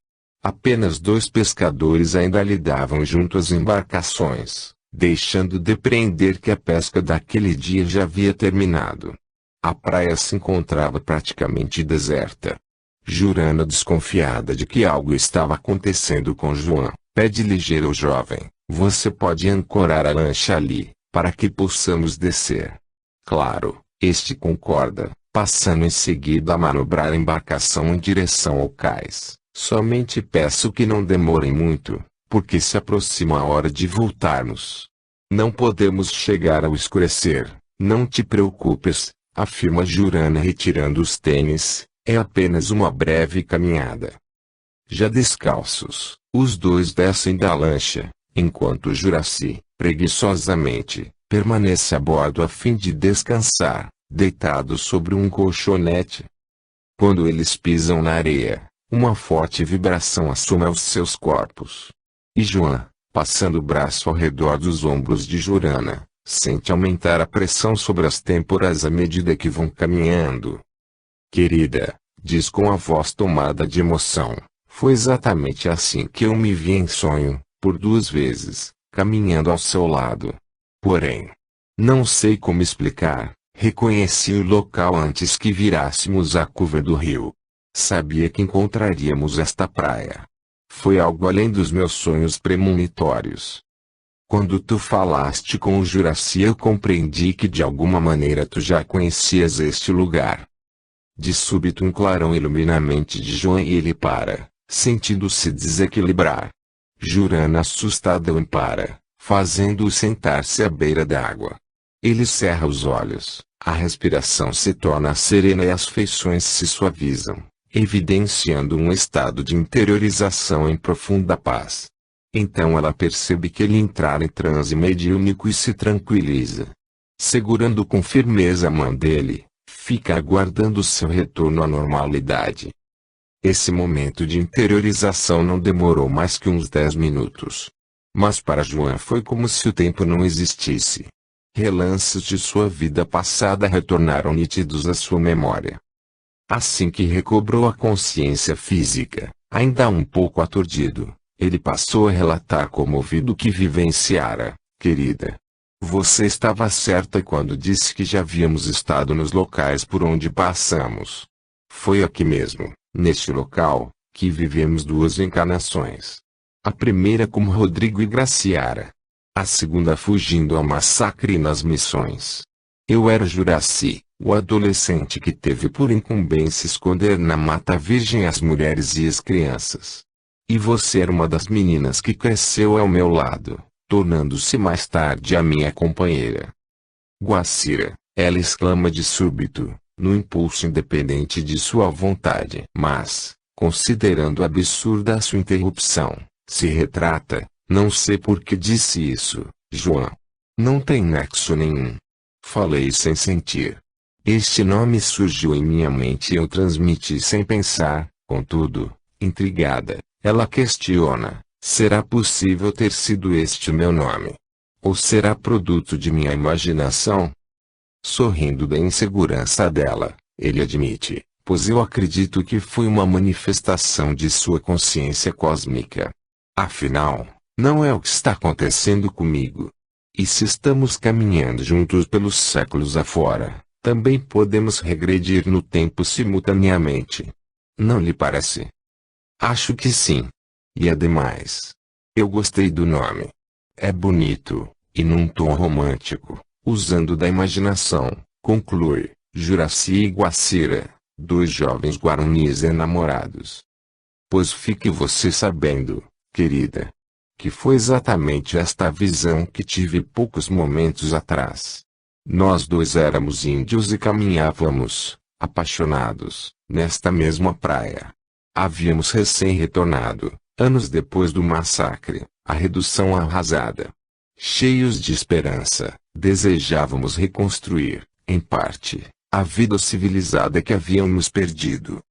Apenas 2 pescadores ainda lidavam junto às embarcações, deixando depreender que a pesca daquele dia já havia terminado. A praia se encontrava praticamente deserta. Jurana, desconfiada de que algo estava acontecendo com João, pede ligeiro ao jovem: você pode ancorar a lancha ali, para que possamos descer. Claro, este concorda, passando em seguida a manobrar a embarcação em direção ao cais. Somente peço que não demorem muito, porque se aproxima a hora de voltarmos. Não podemos chegar ao escurecer, não te preocupes, afirma Jurana retirando os tênis, é apenas uma breve caminhada. Já descalços, os dois descem da lancha, enquanto Juraci, preguiçosamente, permanece a bordo a fim de descansar, deitado sobre um colchonete. Quando eles pisam na areia, uma forte vibração assume os seus corpos. E João, passando o braço ao redor dos ombros de Jurana, sente aumentar a pressão sobre as têmporas à medida que vão caminhando. Querida, diz com a voz tomada de emoção, foi exatamente assim que eu me vi em sonho, por 2 vezes, caminhando ao seu lado. Porém, não sei como explicar, reconheci o local antes que virássemos a curva do rio. Sabia que encontraríamos esta praia. Foi algo além dos meus sonhos premonitórios. Quando tu falaste com o Juraci, eu compreendi que de alguma maneira tu já conhecias este lugar. De súbito um clarão ilumina a mente de João e ele para, sentindo-se desequilibrar. Jurana assustada o para, fazendo-o sentar-se à beira da água. Ele cerra os olhos, a respiração se torna serena e as feições se suavizam, evidenciando um estado de interiorização em profunda paz. Então ela percebe que ele entrara em transe mediúnico e se tranquiliza. Segurando com firmeza a mão dele, fica aguardando seu retorno à normalidade. Esse momento de interiorização não demorou mais que uns 10 minutos. Mas para João foi como se o tempo não existisse. Relances de sua vida passada retornaram nítidos à sua memória. Assim que recobrou a consciência física, ainda um pouco aturdido, ele passou a relatar comovido o que vivenciara. Querida, você estava certa quando disse que já havíamos estado nos locais por onde passamos. Foi aqui mesmo, neste local, que vivemos duas encarnações. A primeira como Rodrigo e Graciara. A segunda fugindo ao massacre nas missões. Eu era Juraci, o adolescente que teve por incumbência esconder na Mata Virgem as mulheres e as crianças. E você era uma das meninas que cresceu ao meu lado, tornando-se mais tarde a minha companheira. Guacira, ela exclama de súbito, no impulso independente de sua vontade. Mas, considerando absurda a sua interrupção, se retrata, não sei por que disse isso, João. Não tem nexo nenhum. Falei sem sentir. Este nome surgiu em minha mente e eu transmiti sem pensar, contudo, intrigada, ela questiona, será possível ter sido este o meu nome? Ou será produto de minha imaginação? Sorrindo da insegurança dela, ele admite, pois eu acredito que foi uma manifestação de sua consciência cósmica. Afinal, não é o que está acontecendo comigo. E se estamos caminhando juntos pelos séculos afora, também podemos regredir no tempo simultaneamente. Não lhe parece? Acho que sim. E ademais, eu gostei do nome. É bonito, e num tom romântico, usando da imaginação, conclui, Juraci e Guacira, dois jovens guaranis enamorados. Pois fique você sabendo, querida, que foi exatamente esta visão que tive poucos momentos atrás. Nós dois éramos índios e caminhávamos, apaixonados, nesta mesma praia. Havíamos recém-retornado, anos depois do massacre, a redução arrasada. Cheios de esperança, desejávamos reconstruir, em parte, a vida civilizada que havíamos perdido.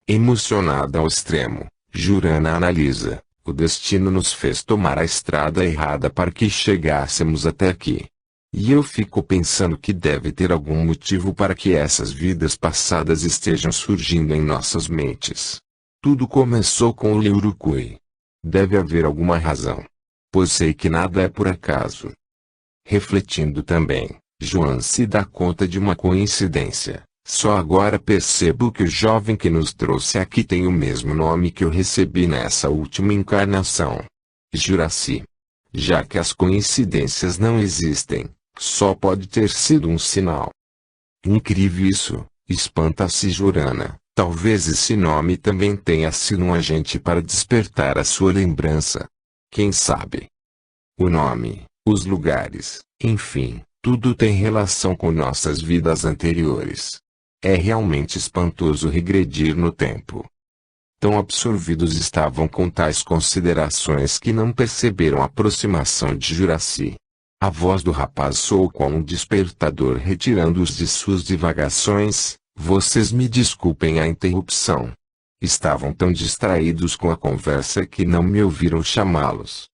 Emocionada ao extremo, Jurana analisa. O destino nos fez tomar a estrada errada para que chegássemos até aqui. E eu fico pensando que deve ter algum motivo para que essas vidas passadas estejam surgindo em nossas mentes. Tudo começou com o Liurucui. Deve haver alguma razão. Pois sei que nada é por acaso. Refletindo também, João se dá conta de uma coincidência. Só agora percebo que o jovem que nos trouxe aqui tem o mesmo nome que eu recebi nessa última encarnação. Juraci. Já que as coincidências não existem, só pode ter sido um sinal. Incrível isso, espanta-se Jurana. Talvez esse nome também tenha sido um agente para despertar a sua lembrança. Quem sabe? O nome, os lugares, enfim, tudo tem relação com nossas vidas anteriores. É realmente espantoso regredir no tempo. Tão absorvidos estavam com tais considerações que não perceberam a aproximação de Juraci. A voz do rapaz soou como um despertador retirando-os de suas divagações. Vocês me desculpem a interrupção. Estavam tão distraídos com a conversa que não me ouviram chamá-los.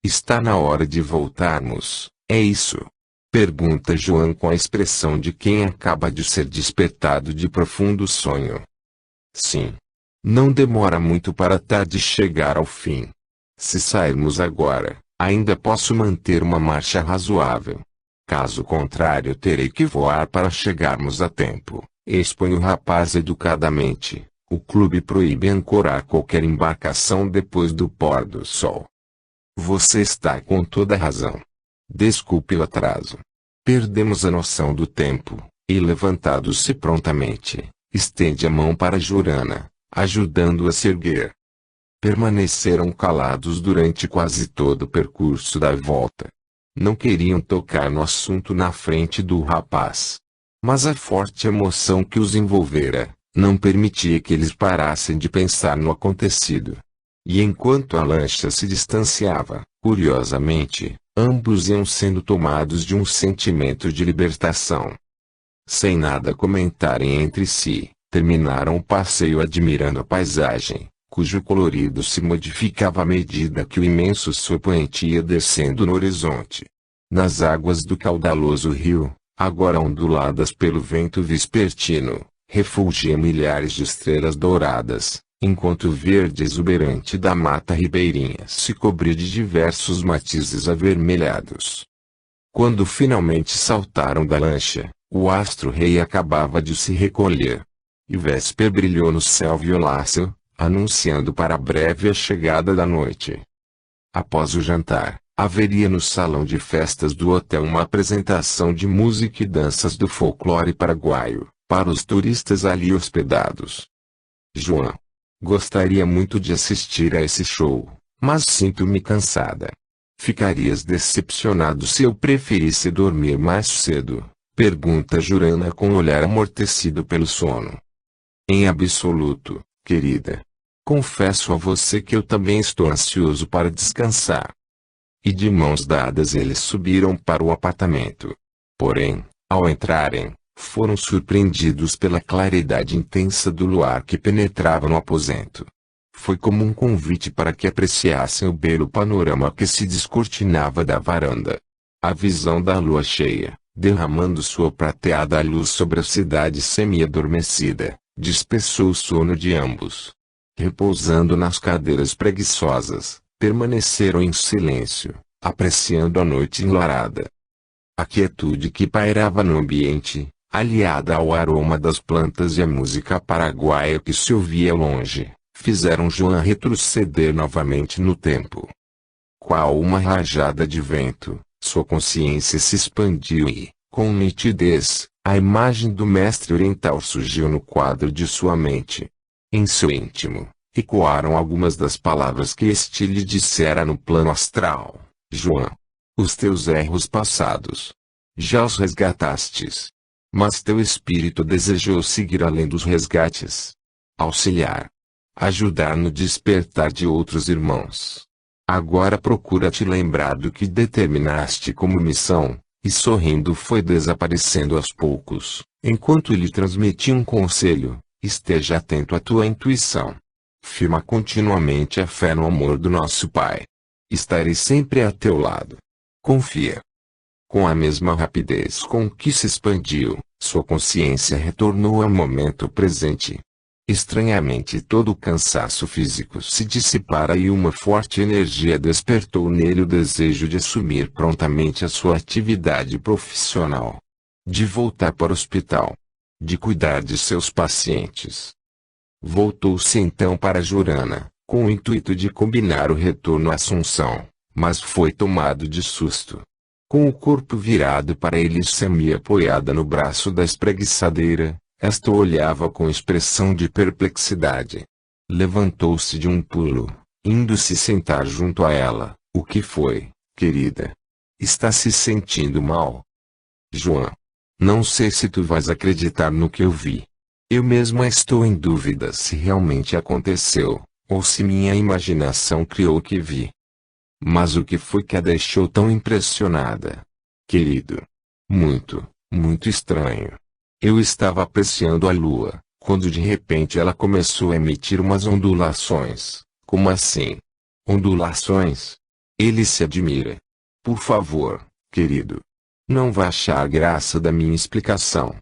Está na hora de voltarmos, é isso? Pergunta João com a expressão de quem acaba de ser despertado de profundo sonho. Sim. Não demora muito para a tarde chegar ao fim. Se sairmos agora, ainda posso manter uma marcha razoável. Caso contrário terei que voar para chegarmos a tempo. Expõe o rapaz educadamente. O clube proíbe ancorar qualquer embarcação depois do pôr do sol. Você está com toda a razão. Desculpe o atraso. Perdemos a noção do tempo, e levantado-se prontamente, estende a mão para Jurana, ajudando-a se erguer. Permaneceram calados durante quase todo o percurso da volta. Não queriam tocar no assunto na frente do rapaz. Mas a forte emoção que os envolvera, não permitia que eles parassem de pensar no acontecido. E enquanto a lancha se distanciava, curiosamente, ambos iam sendo tomados de um sentimento de libertação. Sem nada comentarem entre si, terminaram o passeio admirando a paisagem, cujo colorido se modificava à medida que o imenso sol poente ia descendo no horizonte. Nas águas do caudaloso rio, agora onduladas pelo vento vespertino, refulgia milhares de estrelas douradas, enquanto o verde exuberante da mata ribeirinha se cobria de diversos matizes avermelhados. Quando finalmente saltaram da lancha, o astro-rei acabava de se recolher. E Vésper brilhou no céu violáceo, anunciando para breve a chegada da noite. Após o jantar, haveria no salão de festas do hotel uma apresentação de música e danças do folclore paraguaio, para os turistas ali hospedados. João: gostaria muito de assistir a esse show, mas sinto-me cansada. Ficarias decepcionado se eu preferisse dormir mais cedo? Pergunta Jurana com o olhar amortecido pelo sono. Em absoluto, querida. Confesso a você que eu também estou ansioso para descansar. E de mãos dadas eles subiram para o apartamento. Porém, ao entrarem, foram surpreendidos pela claridade intensa do luar que penetrava no aposento. Foi como um convite para que apreciassem o belo panorama que se descortinava da varanda. A visão da lua cheia, derramando sua prateada luz sobre a cidade semi-adormecida, dispersou o sono de ambos. Repousando nas cadeiras preguiçosas, permaneceram em silêncio, apreciando a noite enluarada. A quietude que pairava no ambiente, aliada ao aroma das plantas e à música paraguaia que se ouvia ao longe, fizeram João retroceder novamente no tempo. Qual uma rajada de vento, sua consciência se expandiu e, com nitidez, a imagem do mestre oriental surgiu no quadro de sua mente. Em seu íntimo, ecoaram algumas das palavras que este lhe dissera no plano astral. João, os teus erros passados, já os resgatastes. Mas teu espírito desejou seguir além dos resgates. Auxiliar. Ajudar no despertar de outros irmãos. Agora procura te lembrar do que determinaste como missão, e sorrindo foi desaparecendo aos poucos, enquanto lhe transmitia um conselho: esteja atento à tua intuição. Firma continuamente a fé no amor do nosso Pai. Estarei sempre a teu lado. Confia. Com a mesma rapidez com que se expandiu, sua consciência retornou ao momento presente. Estranhamente todo o cansaço físico se dissipara e uma forte energia despertou nele o desejo de assumir prontamente a sua atividade profissional. De voltar para o hospital. De cuidar de seus pacientes. Voltou-se então para Jurana, com o intuito de combinar o retorno à Assunção, mas foi tomado de susto. Com o corpo virado para ele e semi-apoiada no braço da espreguiçadeira, esta olhava com expressão de perplexidade. Levantou-se de um pulo, indo se sentar junto a ela. O que foi, querida? Está se sentindo mal? João. Não sei se tu vais acreditar no que eu vi. Eu mesma estou em dúvida se realmente aconteceu, ou se minha imaginação criou o que vi. Mas o que foi que a deixou tão impressionada? Querido. Muito, muito estranho. Eu estava apreciando a lua, quando de repente ela começou a emitir umas ondulações. Como assim? Ondulações? Ele se admira. Por favor, querido. Não vá achar graça da minha explicação.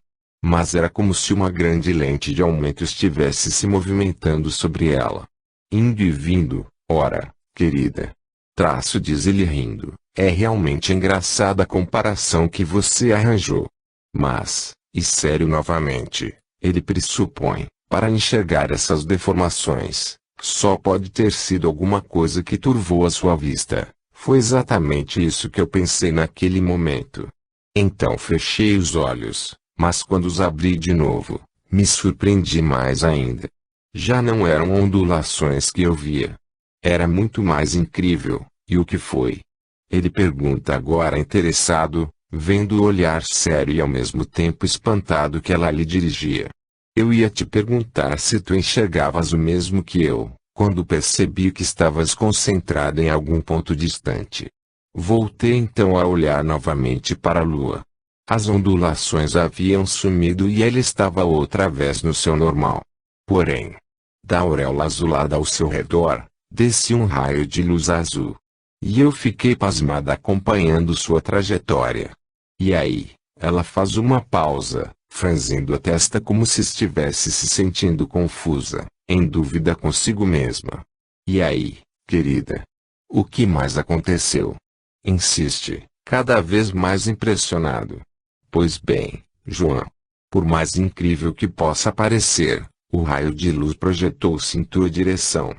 Mas era como se uma grande lente de aumento estivesse se movimentando sobre ela. Indo e vindo, ora, querida. Traço, diz ele rindo, é realmente engraçada a comparação que você arranjou. Mas, e sério novamente, ele pressupõe, para enxergar essas deformações, só pode ter sido alguma coisa que turvou a sua vista. Foi exatamente isso que eu pensei naquele momento. Então fechei os olhos, mas quando os abri de novo, me surpreendi mais ainda. Já não eram ondulações que eu via. Era muito mais incrível. E o que foi? Ele pergunta agora interessado, vendo o olhar sério e ao mesmo tempo espantado que ela lhe dirigia. Eu ia te perguntar se tu enxergavas o mesmo que eu, quando percebi que estavas concentrada em algum ponto distante. Voltei então a olhar novamente para a lua. As ondulações haviam sumido e ela estava outra vez no seu normal. Porém, da auréola azulada ao seu redor, descia um raio de luz azul. E eu fiquei pasmada acompanhando sua trajetória. E aí, ela faz uma pausa, franzindo a testa como se estivesse se sentindo confusa, em dúvida consigo mesma. E aí, querida? O que mais aconteceu? Insiste, cada vez mais impressionado. Pois bem, João. Por mais incrível que possa parecer, o raio de luz projetou-se em tua direção.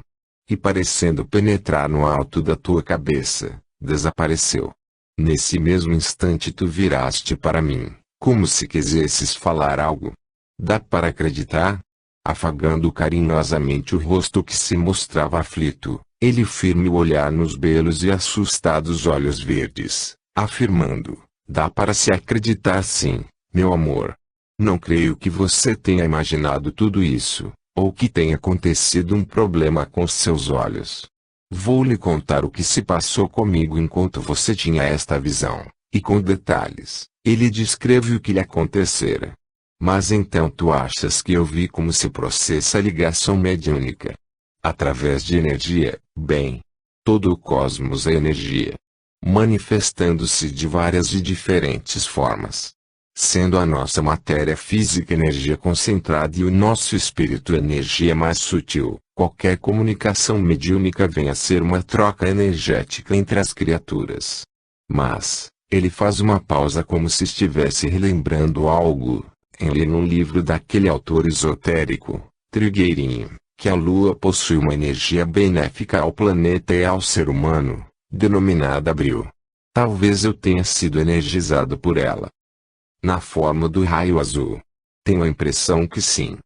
E parecendo penetrar no alto da tua cabeça, desapareceu. Nesse mesmo instante tu viraste para mim, como se quisesses falar algo. Dá para acreditar? Afagando carinhosamente o rosto que se mostrava aflito, ele firme o olhar nos belos e assustados olhos verdes, afirmando, dá para se acreditar sim, meu amor. Não creio que você tenha imaginado tudo isso, ou que tenha acontecido um problema com seus olhos. Vou lhe contar o que se passou comigo enquanto você tinha esta visão, e com detalhes, ele descreve o que lhe acontecera. Mas então tu achas que eu vi como se processa a ligação mediúnica? Através de energia, bem. Todo o cosmos é energia. Manifestando-se de várias e diferentes formas. Sendo a nossa matéria física energia concentrada e o nosso espírito energia mais sutil, qualquer comunicação mediúnica vem a ser uma troca energética entre as criaturas. Mas, ele faz uma pausa como se estivesse relembrando algo, em ler no livro daquele autor esotérico, Trigueirinho, que a Lua possui uma energia benéfica ao planeta e ao ser humano, denominada Abril. Talvez eu tenha sido energizado por ela. Na forma do raio azul. Tenho a impressão que sim.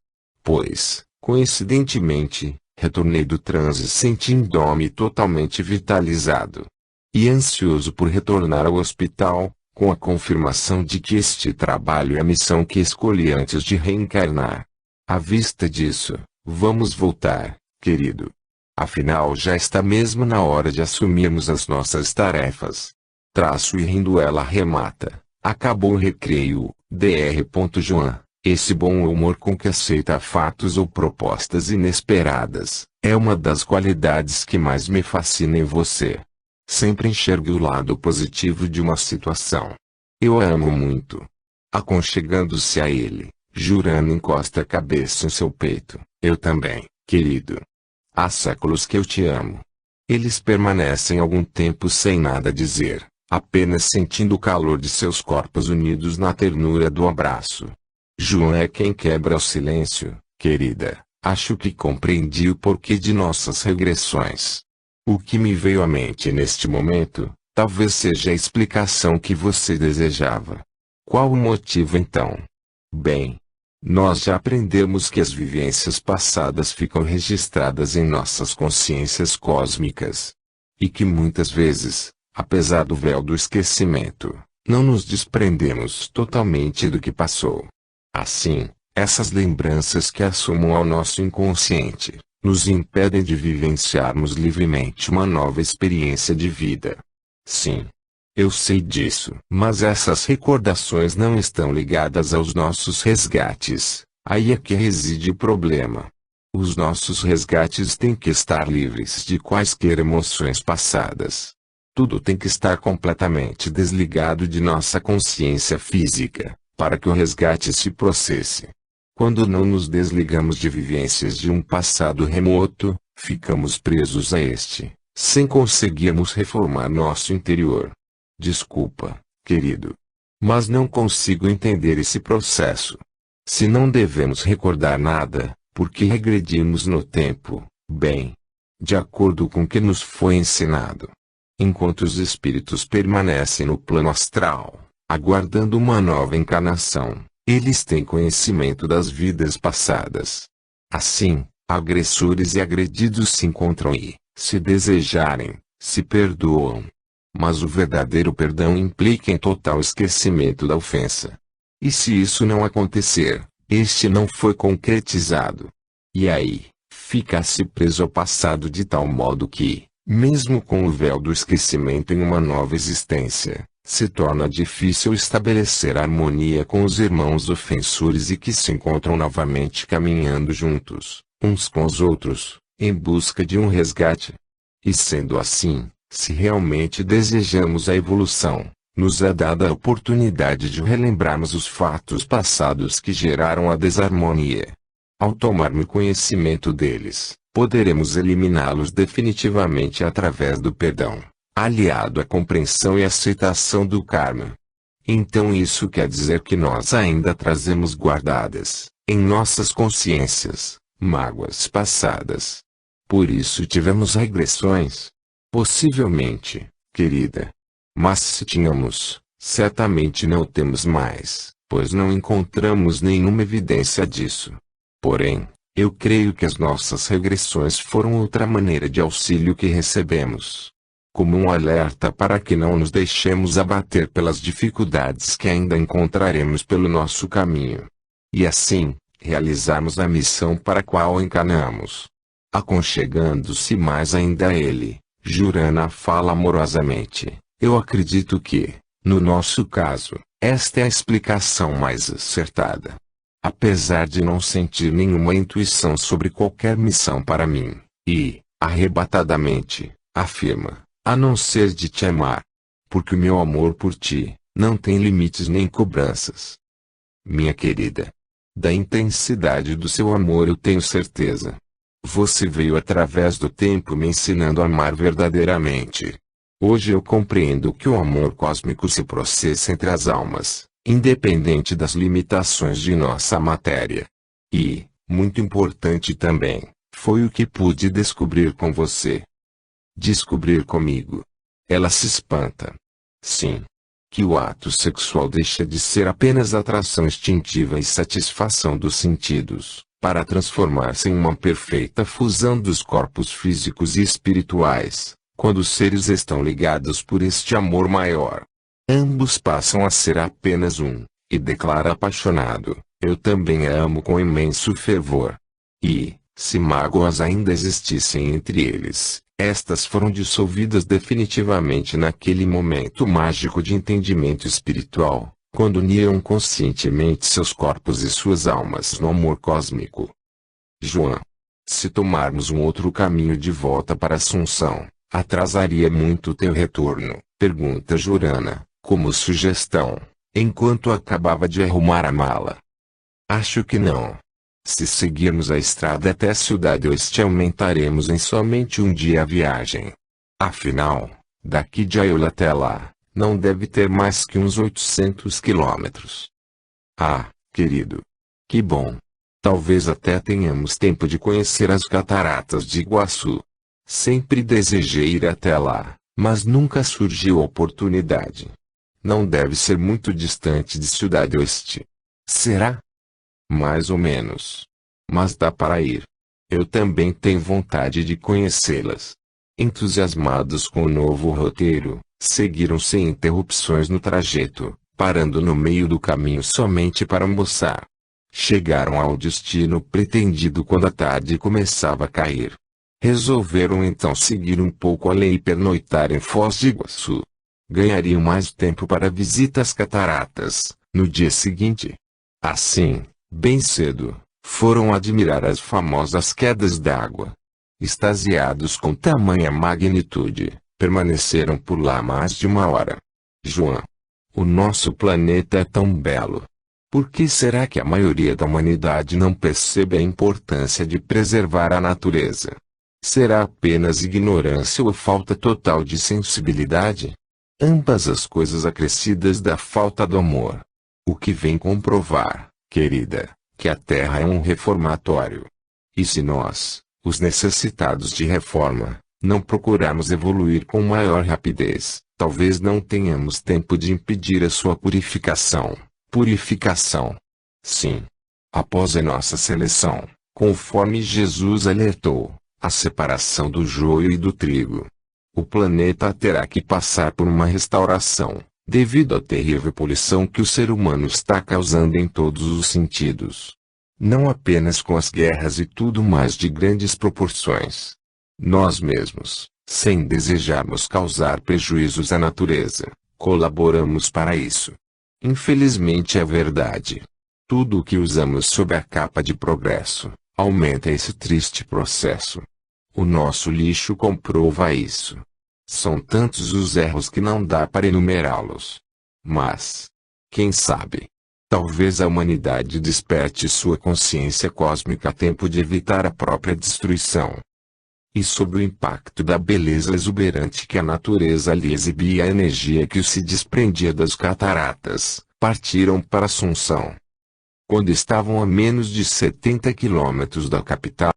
Pois, coincidentemente, retornei do transe sentindo-me totalmente vitalizado. E ansioso por retornar ao hospital, com a confirmação de que este trabalho é a missão que escolhi antes de reencarnar. À vista disso, vamos voltar, querido. Afinal já está mesmo na hora de assumirmos as nossas tarefas. Traço e rindo ela remata. Acabou o recreio, Dr. João. Esse bom humor com que aceita fatos ou propostas inesperadas, é uma das qualidades que mais me fascina em você. Sempre enxergue o lado positivo de uma situação. Eu a amo muito. Aconchegando-se a ele, Jurano encosta a cabeça em seu peito. Eu também, querido. Há séculos que eu te amo. Eles permanecem algum tempo sem nada dizer. Apenas sentindo o calor de seus corpos unidos na ternura do abraço. João é quem quebra o silêncio, querida. Acho que compreendi o porquê de nossas regressões. O que me veio à mente neste momento, talvez seja a explicação que você desejava. Qual o motivo então? Bem, nós já aprendemos que as vivências passadas ficam registradas em nossas consciências cósmicas. E que muitas vezes, apesar do véu do esquecimento, não nos desprendemos totalmente do que passou. Assim, essas lembranças que assomam ao nosso inconsciente, nos impedem de vivenciarmos livremente uma nova experiência de vida. Sim, eu sei disso. Mas essas recordações não estão ligadas aos nossos resgates. Aí é que reside o problema. Os nossos resgates têm que estar livres de quaisquer emoções passadas. Tudo tem que estar completamente desligado de nossa consciência física, para que o resgate se processe. Quando não nos desligamos de vivências de um passado remoto, ficamos presos a este, sem conseguirmos reformar nosso interior. Desculpa, querido. Mas não consigo entender esse processo. Se não devemos recordar nada, por que regredimos no tempo? Bem, de acordo com o que nos foi ensinado. Enquanto os espíritos permanecem no plano astral, aguardando uma nova encarnação, eles têm conhecimento das vidas passadas. Assim, agressores e agredidos se encontram e, se desejarem, se perdoam. Mas o verdadeiro perdão implica em total esquecimento da ofensa. E se isso não acontecer, este não foi concretizado. E aí, fica-se preso ao passado de tal modo que, mesmo com o véu do esquecimento em uma nova existência, se torna difícil estabelecer harmonia com os irmãos ofensores e que se encontram novamente caminhando juntos, uns com os outros, em busca de um resgate. E sendo assim, se realmente desejamos a evolução, nos é dada a oportunidade de relembrarmos os fatos passados que geraram a desarmonia. Ao tomarmos conhecimento deles, poderemos eliminá-los definitivamente através do perdão, aliado à compreensão e aceitação do karma. Então isso quer dizer que nós ainda trazemos guardadas, em nossas consciências, mágoas passadas. Por isso tivemos regressões. Possivelmente, querida. Mas se tínhamos, certamente não temos mais, pois não encontramos nenhuma evidência disso. Porém, eu creio que as nossas regressões foram outra maneira de auxílio que recebemos. Como um alerta para que não nos deixemos abater pelas dificuldades que ainda encontraremos pelo nosso caminho. E assim, realizarmos a missão para a qual encarnamos. Aconchegando-se mais ainda a ele, Jurana fala amorosamente. Eu acredito que, no nosso caso, esta é a explicação mais acertada. Apesar de não sentir nenhuma intuição sobre qualquer missão para mim, e, arrebatadamente, afirma, a não ser de te amar. Porque o meu amor por ti, não tem limites nem cobranças. Minha querida. Da intensidade do seu amor eu tenho certeza. Você veio através do tempo me ensinando a amar verdadeiramente. Hoje eu compreendo que o amor cósmico se processa entre as almas, independente das limitações de nossa matéria. E, muito importante também, foi o que pude descobrir com você. Descobrir comigo. Ela se espanta. Sim. Que o ato sexual deixa de ser apenas atração instintiva e satisfação dos sentidos, para transformar-se em uma perfeita fusão dos corpos físicos e espirituais. Quando os seres estão ligados por este amor maior, ambos passam a ser apenas um, e declara apaixonado, eu também a amo com imenso fervor. E, se mágoas ainda existissem entre eles, estas foram dissolvidas definitivamente naquele momento mágico de entendimento espiritual, quando uniam conscientemente seus corpos e suas almas no amor cósmico. João. Se tomarmos um outro caminho de volta para Assunção, atrasaria muito teu retorno? Pergunta Jurana, como sugestão, enquanto acabava de arrumar a mala. Acho que não. Se seguirmos a estrada até a Cidade Oeste aumentaremos em somente um dia a viagem. Afinal, daqui de Ayola até lá, não deve ter mais que uns 800 quilômetros. Ah, querido. Que bom. Talvez até tenhamos tempo de conhecer as cataratas de Iguaçu. Sempre desejei ir até lá, mas nunca surgiu a oportunidade. Não deve ser muito distante de Cidade Oeste. Será? Mais ou menos. Mas dá para ir. Eu também tenho vontade de conhecê-las. Entusiasmados com o novo roteiro, seguiram sem interrupções no trajeto, parando no meio do caminho somente para almoçar. Chegaram ao destino pretendido quando a tarde começava a cair. Resolveram então seguir um pouco além e pernoitar em Foz de Iguaçu. Ganhariam mais tempo para a visita às cataratas, no dia seguinte. Assim, bem cedo, foram admirar as famosas quedas d'água. Extasiados com tamanha magnitude, permaneceram por lá mais de uma hora. João. O nosso planeta é tão belo. Por que será que a maioria da humanidade não percebe a importância de preservar a natureza? Será apenas ignorância ou falta total de sensibilidade? Ambas as coisas acrescidas da falta do amor. O que vem comprovar, querida, que a Terra é um reformatório. E se nós, os necessitados de reforma, não procurarmos evoluir com maior rapidez, talvez não tenhamos tempo de impedir a sua purificação. Purificação. Sim. Após a nossa seleção, conforme Jesus alertou, a separação do joio e do trigo. O planeta terá que passar por uma restauração, devido à terrível poluição que o ser humano está causando em todos os sentidos. Não apenas com as guerras e tudo mais de grandes proporções. Nós mesmos, sem desejarmos causar prejuízos à natureza, colaboramos para isso. Infelizmente é verdade. Tudo o que usamos sob a capa de progresso, aumenta esse triste processo. O nosso lixo comprova isso. São tantos os erros que não dá para enumerá-los. Mas, quem sabe? Talvez a humanidade desperte sua consciência cósmica a tempo de evitar a própria destruição. E sob o impacto da beleza exuberante que a natureza lhe exibia, a energia que se desprendia das cataratas, partiram para Assunção. Quando estavam a menos de 70 quilômetros da capital,